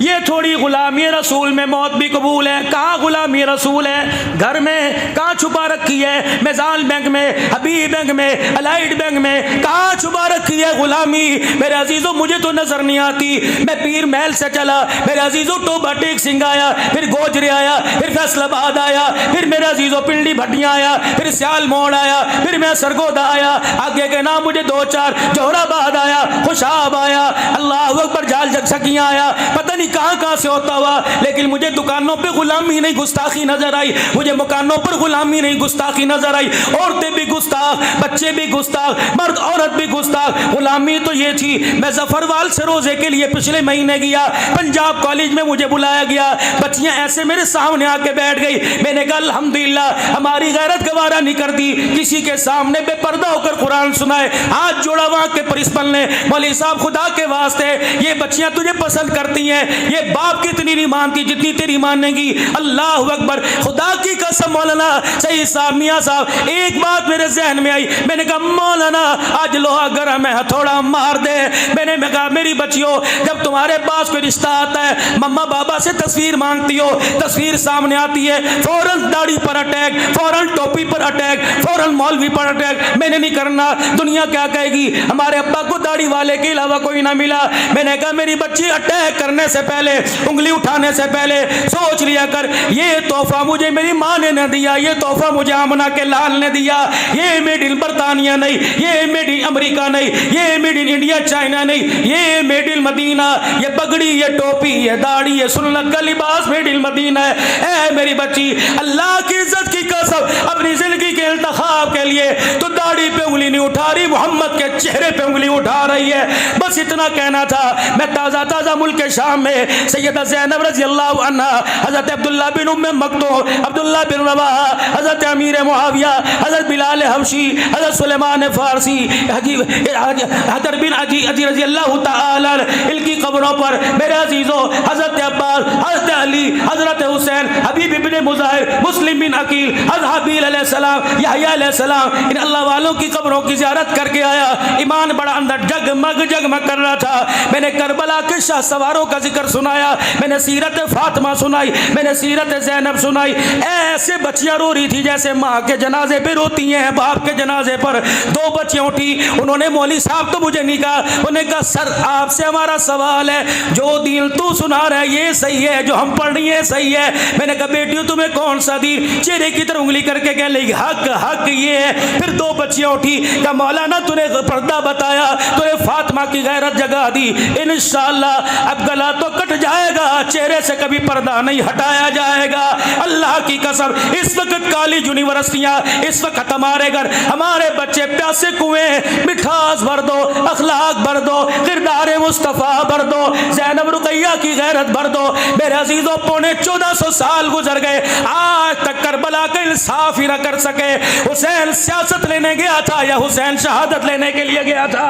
ये थोड़ी गुलामी रसूल में मौत भी कबूल है। कहाँ गुलामी रसूल है? घर में। कहाँ छुपा रखी है? मेजान बैंक में, हबीब बैंक में, अलाइड बैंक में, कहाँ छुपा रखी है गुलामी? मेरे अजीजों, मुझे तो नजर नहीं आती। मैं पीर महल से चला, मेरे अजीजों टोबा टेक सिंह आया, फिर गोजरे आया, फिर फैसलाबाद आया, फिर मेरे अजीजों पिंडी भटिया आया, फिर सियाल मोड़ आया, फिर मैं सरगोदा आया, आगे के नाम मुझे 2-4 जोहराबाद आया, खुशाब आया, अल्लाह अकबर, जाल जगसकियाँ आया, पता नहीं कहां से होता हुआ, लेकिन मुझे दुकानों पे गुलामी नहीं गुस्ताखी नजर आई, मुझे मकानों पर गुलामी नहीं गुस्ताखी नजर आई। औरतें भी गुस्ताख, बच्चे भी गुस्ताख, मर्द औरत भी गुस्ताख। गुलामी तो ये थी, मैं जफरवाल से रोजे के लिए पिछले महीने गया, पंजाब कॉलेज में मुझे बुलाया गया, बच्चियां ऐसे मेरे सामने आके बैठ गई। मैंने कहा अल्हम्दुलिल्लाह, हमारी गैरत गवारा नहीं करती किसी के सामने बेपर्दा होकर कुरान सुनाए। हाथ जोड़ा वहां के प्रिंसिपल ने, मौलवी साहब खुदा के वास्ते ये बच्चियां तुझे पसंद करती हैं, ये बाप की इतनी नहीं मानती जितनी तेरी मानेगी। अल्लाह अकबर, खुदा की कसम मौलाना सही साहब, मियाँ साहब, एक बात मेरे जहन में आई। मैंने कहा मौलाना आज लोहा गर्म है, हथौड़ा मार दे। मैंने कहा मेरी बच्चियों, जब तुम्हारे पास कोई रिश्ता आता है, मम्मा बाबा से तस्वीर मांगती हो, तस्वीर सामने आती है, फौरन दाढ़ी पर अटैक, फौरन टोपी पर अटैक, फौरन मौलवी पर अटैक। मैंने नहीं करना, दुनिया क्या कहेगी, हमारे अब्बा को दाढ़ी वाले के अलावा कोई ना मिला। मैंने कहा मेरी बच्ची अटैक करने से पहले, उंगली उठाने से पहले सोच लिया कर, ये तोहफा मुझे मेरी माँ ने न दिया, ये तोहफा मुझे आमना के लाल ने दिया, ये मेड इन बरतानिया नहीं, ये मेड इन अमेरिका नहीं, ये मेड इन इंडिया चाइना नहीं, ये मेड इन मदीना, ये पगड़ी, ये टोपी, ये दाढ़ी, ये सुन्नत का लिबास मेड इन मदीना है। ए मेरी बच्ची, अल्लाह की इज्जत की कसम, अपनी जिंदगी के इंतखाब के लिए तो दाढ़ी पे उंगली नहीं उठा रही, मोहम्मद के चेहरे पे उंगली उठा रही है। बस इतना कहना था। मैं ताज़ा ताज़ा मुल्क के शाम में सैयदा ज़ैनब रज़ी अल्लाह अन्हा, हज़रत अब्दुल्ला बिन उम्मे मक्तूम, अब्दुल्ला बिन रवाहा, हज़रत अमीर मुआविया, हज़रत बिलाल हबशी, हज़रत सुलेमान फारसी, हज़रत बिन अजी रज़ी अल्लाह तआला इनकी कब्रों पर मेरे अजीज़ों, हज़रत अब्बास, हज़रत अली, हज़रत हुसैन, हबीब इब्न मुज़ाहिर, मुस्लिम बिन अकील, हज़रत हबील अलैहिस्सलाम, यहया अलैहिस्सलाम, इन अल्लाह वालों की कब्रों की ज़ियारत करके आया। ईमान बड़ा अंदर जगमग जगमग कर रहा था। मैंने करबला के शाह सवारों का जिक्र सुनाया, मैंने सीरत फातिमा सुनाई, मैंने सीरत ज़ैनब सुनाई। ऐसे बच्चियां रो रही थी जैसे माँ के जनाजे पे रोती हैं, बाप के जनाजे पर। 2 बच्चियां उठी, उन्होंने मौलवी साहब तो मुझे नहीं कहा, उन्होंने कहा सर आपसे हमारा सवाल है, जो दीन तू सुना रहा है ये सही है, जो हम पढ़ रही है सही है। मैंने कहा बेटियों तुम्हें कौन सा दीन? चेहरे की तरफ उंगली करके कह लगी हक हक ये है। फिर 2 बच्चियां उठी, कहा मौलाना तूने पर्दा बताया, तूने फातिमा की गैरत जगा दी, इंशाअल्लाह अब गला तो कट जाएगा, चेहरे से कभी पर्दा नहीं हटाया जाएगा। अल्लाह की कसम, इस वक्त कॉलेज यूनिवर्सिटियां, इस वक्त हमारे घर हमारे बच्चे प्यासे कुएं, मिठास भर दो, अखलाक भर दो, किरदार मुस्तफ़ा भर दो, ज़ैनब रुकैया की गैरत भर दो। मेरे अजीजों, पौने 1400 साल गुजर गए, आज तक करबला का इंसाफ ही न कर सके। हुसैन सियासत लेने गया था या हुसैन शहादत लेने के लिए गया था?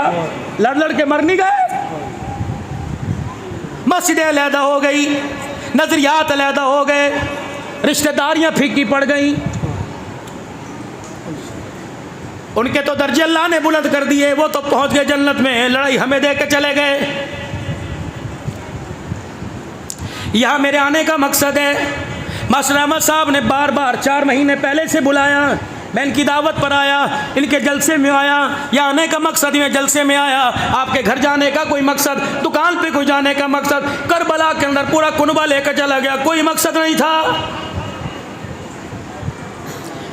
लड़ लड़ के मर नहीं गए। मस्जिदें अलहदा हो गई, नजरियात अलहदा हो गए, रिश्तेदारियां फीकी पड़ गई। उनके तो दर्जे अल्लाह ने बुलंद कर दिए, वो तो पहुंच गए जन्नत में, लड़ाई हमें दे के चले गए। यहाँ मेरे आने का मकसद है, मास्टर अहमद साहब ने बार बार 4 महीने पहले से बुलाया, मैं इनकी दावत पर आया, इनके जलसे में आया। यहाँ आने का मकसद ही मैं जलसे में आया, आपके घर जाने का कोई मकसद, दुकान पे कोई जाने का मकसद, करबला के अंदर पूरा कुनबा लेकर चला गया, कोई मकसद नहीं था।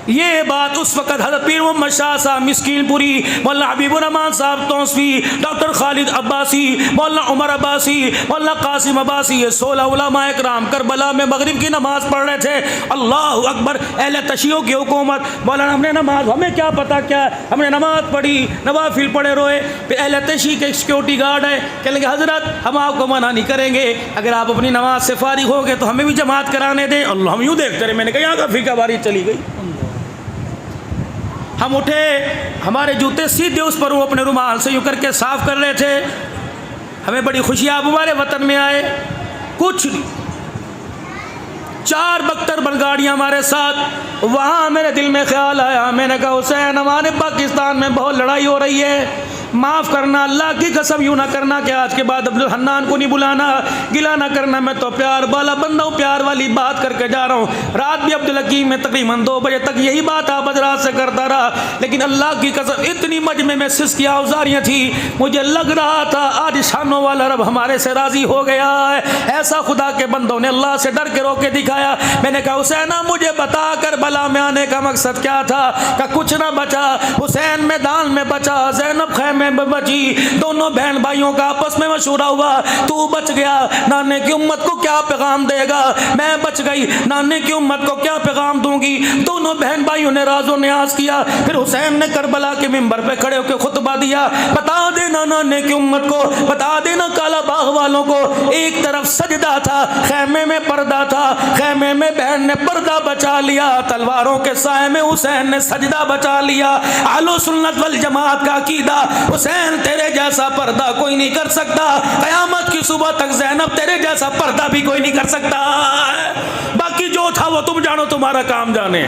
ये बात उस वक़्त हज़रत पीर मोहम्मद शाह साहब मिस्कीनपुरी, मौलाना हबीबुर रहमान साहब तौसवी, डॉक्टर खालिद अब्बासी, मौलाना उमर अब्बासी, मौलाना कासिम अब्बासी, ये 16 उलमा इकराम करबला में मगरिब की नमाज़ पढ़ रहे थे। अल्लाह अकबर, अहले तशियों की हुकूमत, मौलाना हमने नमाज, हमें क्या पता क्या, हमने नमाज़ पढ़ी, नवाफिल पढ़े रोए। फिर अहले तशी के सिक्योरिटी गार्ड है, कहने लगे हज़रत हम आपको मना नहीं करेंगे, अगर आप अपनी नमाज से फारिग हो गए तो हमें भी जमात कराने दें। अल्लाह, हम यूँ देखते रहे, मैंने कहा यहाँ का फीका बारी चली गई। हम उठे, हमारे जूते सीधे उस पर वो अपने रुमाल से यूँ करके साफ कर रहे थे। हमें बड़ी खुशी, आप हमारे वतन में आए। कुछ 4 बख्तर बलगाड़ियाँ हमारे साथ। वहाँ मेरे दिल में ख्याल आया, मैंने कहा हुसैन, हमारे पाकिस्तान में बहुत लड़ाई हो रही है, माफ़ करना, अल्लाह की कसम यूँ ना करना कि आज के बाद अब्दुल हन्नान को नहीं बुलाना, गिला ना करना, मैं तो प्यार वाला बंदा हूँ, प्यार वाली बात करके जा रहा हूँ। रात भी अब्दुल हकीम में तकरीबन 2 बजे तक यही बात आप हज़रात से करता रहा, लेकिन अल्लाह की कसम इतनी मजमे में सिस्की औजारियाँ थी, मुझे लग रहा था आज शानों वाला रब हमारे से राज़ी हो गया है। ऐसा खुदा के बंदों ने अल्लाह से डर के रोके दिखाया। मैंने कहा हुसैन, मुझे बता कर बला में आने का मकसद क्या था? का कुछ ना बचा, हुसैन मैदान में बचा, ज़ैनब खैमे में बची, दोनों बहन भाइयों का आपस में मशूरा हुआ, तू बच गया, नाने की उम्मत को क्या पैगाम देगा, मैं बच गई, नाने की उम्मत को क्या पैगाम दूंगी। दोनों बहन भाइयों ने राजो न्याज किया। फिर हुसैन ने करबला के मिंबर पे खड़े होकर खुतबा दिया, बता देना नाने की उम्मत को, बता देना काला बाग वालों को, एक तरफ सजदा था, खैमे में पर्दा था, खैमे में बहन ने पर्दा बचा लिया, तलवारों के साए में हुसैन ने सजदा बचा लिया। अहले सुन्नत वल जमात का अकीदा, हुसैन तेरे जैसा पर्दा कोई नहीं कर सकता, क़यामत की सुबह तक ज़ैनब तेरे जैसा पर्दा भी कोई नहीं कर सकता। बाकी जो था वो तुम जानो, तुम्हारा काम जाने।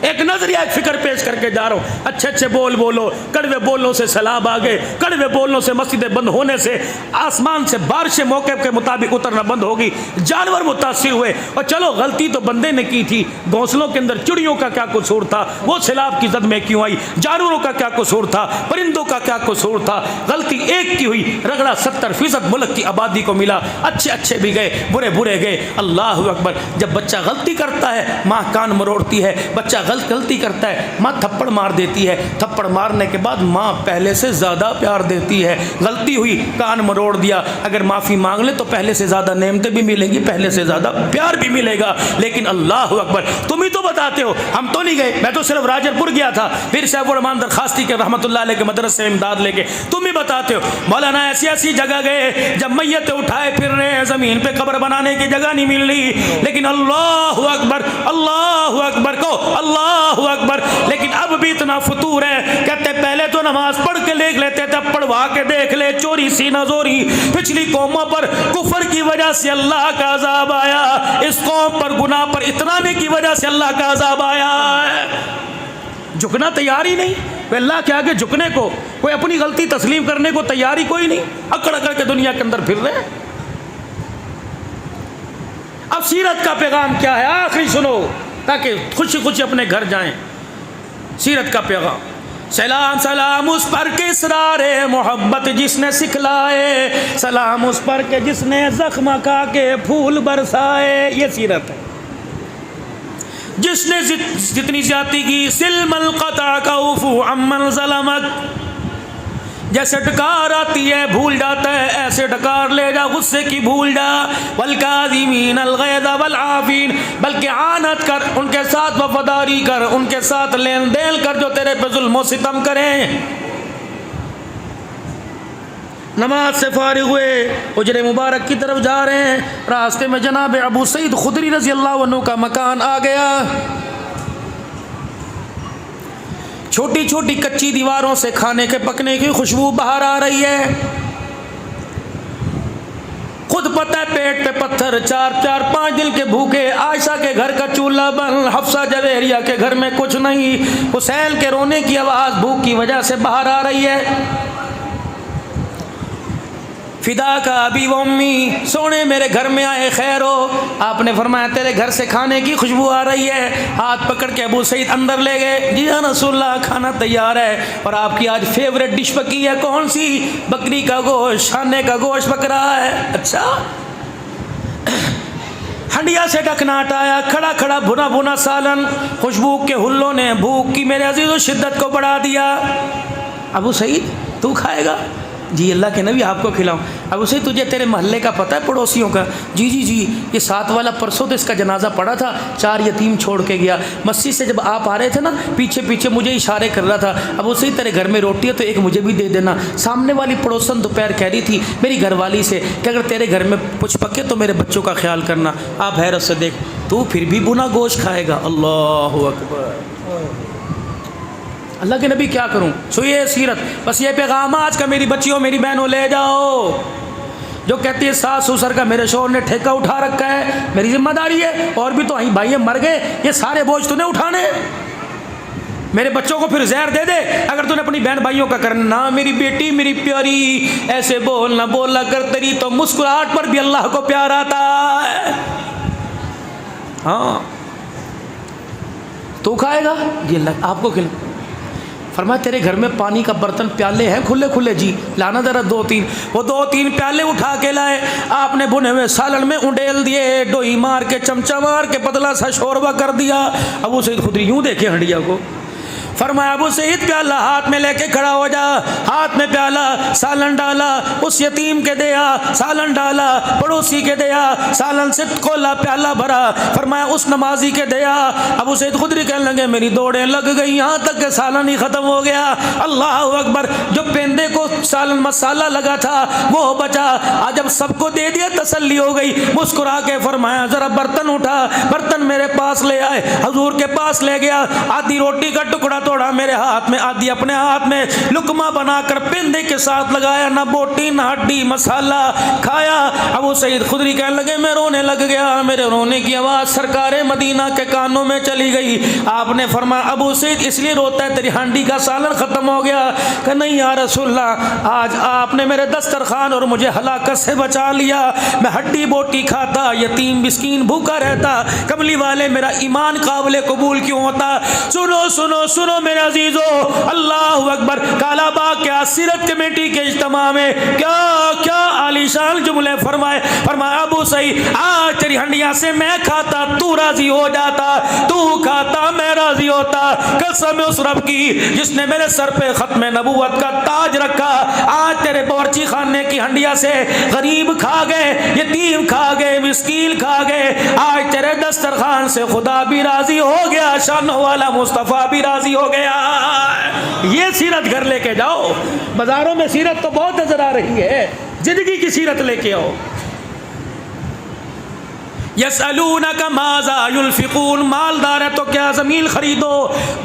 एक नजरिया, एक फिक्र पेश करके जा रहा हूँ। अच्छे अच्छे बोल बोलो, कड़वे बोलों से सैलाब आ गए, कड़वे बोलों से मस्जिदें बंद होने से आसमान से बारिशें मौके के मुताबिक उतरना बंद होगी, जानवर मुतासिर हुए। और चलो गलती तो बंदे ने की थी, घोंसलों के अंदर चिड़ियों का क्या कसूर था, वो सैलाब की जद में क्यों आई, जानवरों का क्या कसूर था, परिंदों का क्या कसूर था, गलती एक की हुई, रगड़ा 70% मुल्क की आबादी को मिला। अच्छे अच्छे भी गए, बुरे बुरे गए। अल्लाह अकबर। जब बच्चा गलती करता है माँ कान मरोड़ती है, बच्चा गलती करता है माँ थप्पड़ मार देती है, थप्पड़ मारने के बाद माँ पहले से ज़्यादा प्यार देती है। गलती हुई, कान मरोड़ दिया, अगर माफ़ी मांग ले तो पहले से ज़्यादा नेमतें भी मिलेंगी, पहले से ज़्यादा प्यार भी मिलेगा। लेकिन अल्लाह अकबर, तुम ही तो बताते हो, हम तो नहीं गए, मैं तो सिर्फ राजरपुर गया था, फिर साहब रहमान दरखास्ती के रहमतुल्लाह अलैह के मदरसे से इमदाद लेके, तुम ही बताते हो। मौलाना ऐसी ऐसी जगह गए जब मैयत उठाए फिर रहे हैं, ज़मीन पे कब्र बनाने की जगह नहीं मिल रही, लेकिन अल्लाह अकबर, अल्लाह अकबर को अल्लाह अकबर। लेकिन अब भी इतना फतूर है, कहते पहले तो नमाज पढ़ के देख लेते थे, पढ़वा के देख ले, चोरी सीना जोरी। पिछली कौमों पर कुफर की वजह से अल्लाह का अजाब आया, इस कौम पर गुनाह पर इतराने की वजह से अल्लाह का अजाब आया है। झुकना तैयार ही नहीं, अल्लाह के आगे झुकने को, कोई अपनी गलती तस्लीम करने को तैयारी कोई नहीं, अकड़ अकड़ के दुनिया के अंदर फिर रहे। अब सीरत का पैगाम क्या है, आखिरी सुनो ताकि खुशी खुशी अपने घर जाएं। सीरत का पैगाम, सलाम सलाम उस पर के इसरारे मोहब्बत जिसने सिखलाए, सलाम उस पर के जिसने जख्म खा के फूल बरसाए। ये सीरत है। जिसने जितनी ज्यादती की सिलमल क़ता कौफु अम्मन ज़लमत, जैसे डकार आती है भूल जाता है, ऐसे डकार ले जा गुस्से की भूल जा। वल काज़िमीन अल ग़ैज़ वल आफ़ीन, बल्कि आनत कर, उनके साथ वफादारी कर, उनके साथ लेन देन कर जो तेरे पे जुल्म सितम करें। नमाज से फारिग हुए, हुजरे मुबारक की तरफ जा रहे हैं, रास्ते में जनाब अबू सईद खुदरी रज़ी अल्लाह अन्हु का मकान आ गया। छोटी छोटी कच्ची दीवारों से खाने के पकने की खुशबू बाहर आ रही है। खुद पता है पेट पे पत्थर, 4-5 दिन के भूखे। आयशा के घर का चूल्हा बंद, हफ्सा जवेरिया के घर में कुछ नहीं। हुसैन के रोने की आवाज़ भूख की वजह से बाहर आ रही है। फिदा का अभी वो अम्मी, सोने मेरे घर में आए, खैर हो। आपने फरमाया तेरे घर से खाने की खुशबू आ रही है। हाथ पकड़ के अबू सईद अंदर ले गए। जी हाँ रसूलल्लाह, खाना तैयार है और आपकी आज फेवरेट डिश पकी है। कौन सी? बकरी का गोश्त, शाने का गोश्त पक रहा है। अच्छा। हंडिया से ढकनाट आया, खड़ा खड़ा भुना भुना सालन, खुशबू के हुल्लों ने भूख की मेरे अजीज़ों शिद्दत को बढ़ा दिया। अबू सईद तू खाएगा? जी अल्लाह के नबी आपको खिलाऊं। अब उसे तुझे तेरे मोहल्ले का पता है, पड़ोसियों का? जी जी जी, ये 7 वाला परसों तो इसका जनाजा पड़ा था, 4 यतीम छोड़ के गया। मस्जिद से जब आप आ रहे थे ना, पीछे पीछे मुझे इशारे कर रहा था। अब उसे तेरे घर में रोटी है तो एक मुझे भी दे देना। सामने वाली पड़ोसन दोपहर कह रही थी मेरी घरवाली से कि अगर तेरे घर में कुछ पके तो मेरे बच्चों का ख्याल करना। आप हैरत से देख, तू फिर भी बुना गोश्त खाएगा? अल्लाह अकबर। अल्लाह के नबी क्या करूं? सुनिए सीरत, बस ये पैगाम आज का मेरी बच्चियों मेरी बहनों ले जाओ। जो कहती है सास ससुर का मेरे शोहर ने ठेका उठा रखा है, मेरी जिम्मेदारी है। और भी तो भाई मर गए, ये सारे बोझ तूने उठाने। मेरे बच्चों को फिर जहर दे दे अगर तूने अपनी बहन भाइयों का करना। ना मेरी बेटी मेरी प्यारी, ऐसे बोलना बोला कर, तेरी तो मुस्कुराहट पर भी अल्लाह को प्यार आता है। हाँ तू खाएगा? जी अल्लाह आपको खिला। फरमाया तेरे घर में पानी का बर्तन प्याले हैं खुले खुले? जी लाना जरा 2-3। वो 2-3 प्याले उठा के लाए। आपने बुने हुए सालन में उंडेल दिए, डोई मार के चमचा मार के पतला सा शोरबा कर दिया। अबू सईद खुद यूं देखे हंडिया को। फरमाया अबू सईद प्याला हाथ में लेके खड़ा हो जा। हाथ में प्याला, सालन डाला, उस यतीम के दिया, सालन डाला, पड़ोसी के दिया, सालन से खोला, प्याला भरा। फरमाया उस नमाजी के दिया। अबू सईद खुदरी कहने लगे मेरी दौड़ें लग गई, यहाँ तक के सालन ही ख़त्म हो गया। अल्लाह अकबर। जो पेंदे को सालन मसाला लगा था वो बचा। आज जब सबको दे दिया तसल्ली हो गई। मुस्कुरा के फरमाया ज़रा बर्तन उठा। बर्तन मेरे पास ले आए, हजूर के पास ले गया। आधी रोटी का टुकड़ा तोड़ा मेरे हाथ में, आधी अपने हाथ में, लुकमा बनाकर पेंदे के साथ लगाया, ना बोटी ना हड्डी, मसाला खाया। अबू सईद खुदरी कहने लगे मैं रोने लग गया। मेरे रोने की आवाज़ सरकारे मदीना के कानों में चली गई। आपने फरमाया अबू सईद इसलिए रोता है तेरी हांडी का सालन ख़त्म हो गया? कि नहीं या रसूलल्लाह, आज आपने मेरे दस्तरखान और मुझे हलाकत से बचा लिया। मैं हड्डी बोटी खाता, यतीम मिस्कीन भूखा रहता, कमली वाले मेरा ईमान काबिल कबूल क्यों होता? सुनो सुनो सुनो मेरे अजीजों, अल्लाह अकबर। कालाबाग के सीरत कमेटी के इज्तिमा में क्या क्या आलीशान जुमले फरमाए। फरमाया अबू सईद आज तेरी हंडिया से मैं खाता तू राजी हो जाता, तू खाता मैं राजी होता। कसम उस रब की जिसने मेरे सर पे खत्म नबूवत का ताज रखा। आज तेरे बावर्ची खाने की हंडिया से गरीब खा गए, यतीम खा गए, मिस्कीन खा गए। आज तेरे दस्तरखान से खुदा भी राजी हो गया, शान वाला मुस्तफ़ा भी राजी हो गया। ये सीरत घर लेके जाओ। बाजारों में सीरत तो बहुत नजर आ रही है, जिंदगी की सीरत लेके आओ। यसअलूनका माज़ा युनफ़िक़ून, मालदार है तो क्या ज़मीन खरीदो,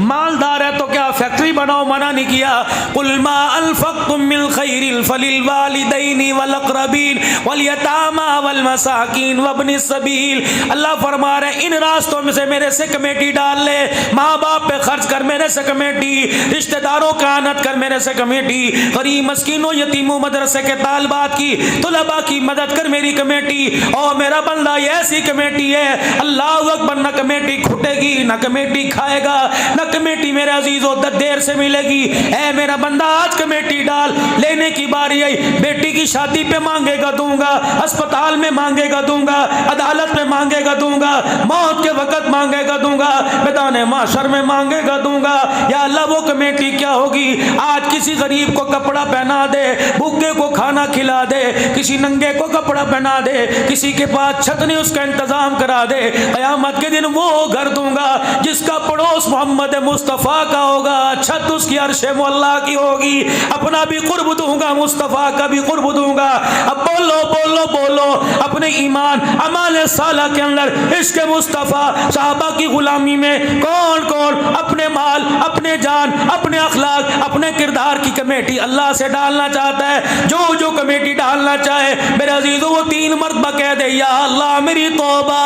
मालदार है तो क्या फैक्ट्री बनाओ, मना नहीं किया। कुल मा अनफ़क़्तुम मिन ख़ैरिन फ़लिल वालिदैनि वल अक़रबीन वल यतामा वल मसाकीन वब्निस सबील। अल्लाह फरमा रहे इन रास्तों में से मेरे से कमेटी डाल ले, माँ बाप पे खर्च कर मेरे से कमेटी, रिश्तेदारों का आनत कर मेरे से कमेटी, गरीब मस्कीनों यतीमों मदरसे के तालबात की तुलबा की मदद कर मेरी कमेटी। और मेरा बंदा ये ऐसी कमेटी है अल्लाह अकबर, न कमेटी खुटेगी न कमेटी खाएगा, न कमेटी मेरे अजीजों देर से मिलेगी। ऐ मेरा बंदा आज कमेटी डाल, लेने की बारी आई। बेटी की शादी पे मांगेगा दूंगा, अस्पताल में मांगेगा दूंगा, अदालत में मांगेगा दूंगा, मौत के वक्त मांगेगा दूंगा, मैदान माशर में मांगेगा दूंगा। या अल्लाह वो कमेटी क्या होगी? आज किसी गरीब को कपड़ा पहना दे, भूखे को खाना खिला दे, किसी नंगे को कपड़ा पहना दे, किसी के पास छत नहीं उसका इंतजाम करा दे। क़यामत के दिन वो घर दूंगा जिसका पड़ोस मोहम्मद मुस्तफ़ा का होगा, छत उसकी अर्शे मुअल्ला की होगी। अपना भी कुर्ब दूंगा, मुस्तफ़ा का भी कुर्ब दूंगा। अब बोलो बोलो बोलो बोलो अपने ईमान अमाल साला के अंदर इश्क मुस्तफ़ा साहबा की गुलामी में कौन कौन अपने माल, अपने जान, अपने अखलाक, अपने किरदार की कमेटी अल्लाह से डालना चाहता है। जो जो कमेटी डालना चाहे मेरे अजीजों वो 3 मरतबा कह दे, या अल्लाह मेरी तौबा,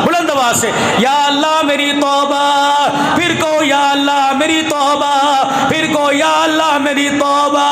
बुलंद आवाज से, या अल्लाह मेरी तौबा, फिर को या अल्लाह मेरी तौबा, फिर को या अल्लाह मेरी तौबा।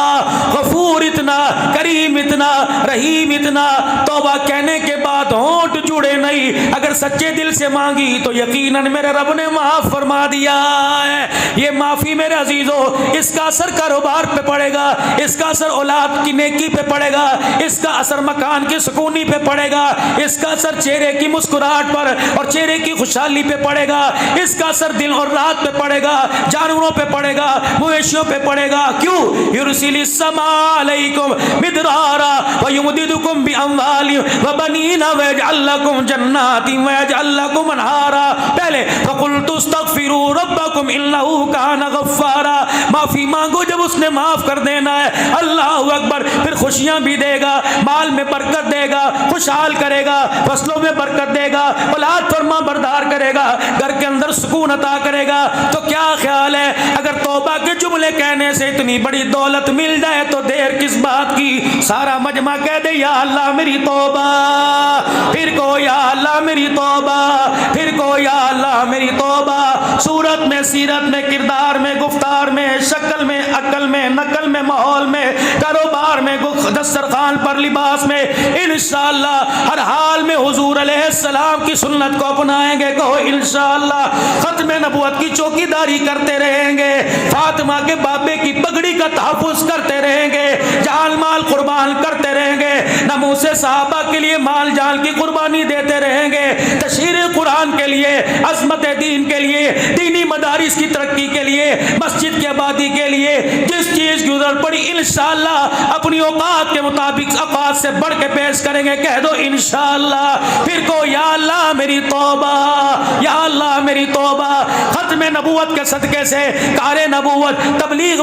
गफूर इतना, करीम इतना, रहीम इतना। तौबा कहने के बाद होंठ जुड़े नहीं, अगर सच्चे दिल से मांगी तो यकीनन मेरे रब ने माफ फरमा दिया है। ये माफी मेरे अजीजों, इसका असर कारोबार पे पड़ेगा, इसका असर औलाद की नेकी पे पड़ेगा, इसका असर मकान की सुकूनी पे पड़ेगा, इसका असर चेहरे की मुस्कुराहट पर और चेहरे की खुशहाली पे पड़ेगा, इसका असर दिन और रात पे पड़ेगा, जानवरों पे पड़ेगा, मवेशियों पे पड़ेगा। क्यों? युरसिलिस समा अलैकुम मिदरारा व युमदिदुकुम बि अम्वालिन व बनीना व यजअल लकुम जन्नातिन व यजअल लकुम अनहारा। पहले फकुल्तु अस्तगफिरू रब्बकुम इन्नहु काना गफ्फारा। माफी मांगो, जब उसने माफ कर देना है, अल्लाहु अकबर, फिर खुशियां भी देगा, माल में बरकत देगा, खुशहाल करेगा, फसलों में बरकत देगा, औलाद फरमा बरदार करेगा, घर के अंदर सुकून अता करेगा। तो क्या ख्याल है, अगर तौबा के जुमले कहने से इतनी बड़ी दौलत मिल जाए तो देर किस बात की। सारा मजमा कह दे, या अल्लाह मेरी तौबा, फिर को या अल्लाह मेरी तौबा, फिर को या अल्लाह मेरी तौबा। सूरत में, सीरत में, किरदार में, गुफ्तार में, शक्ल में, अकल में, नकल में, माहौल में, कारोबार में, दस्तरखान पर, लिबास में, इंशाअल्लाह हर हाल में हुजूर अलैहिस्सलाम की सुन्नत को अपनाएंगे। कहो इंशाअल्लाह। खत्म नबुवत की चौकीदारी करते रहेंगे, फातिमा के बाबे की पगड़ी का तहफ़्फ़ुज़ करते रहेंगे, जान माल कुर्बान करते रहेंगे, नमूसे साहबा के लिए माल जान की कुर्बानी देते रहेंगे, तशहीर कुरान के लिए, अज़मत दीन के लिए, दीनी मदारिस की तरक्की के लिए, मस्जिद की आबादी के लिए, जिस चीज़ की जरूरत पड़ी इंशाअल्लाह अपनी औकात के मुताबिक औकात से बढ़ के पेश करेंगे। कह दो इंशाअल्लाह। फिर को या अल्लाह मेरी तौबा, या अल्लाह मेरी तौबा। खत्म नबूवत के सदके से, कार नबूवत, तबलीग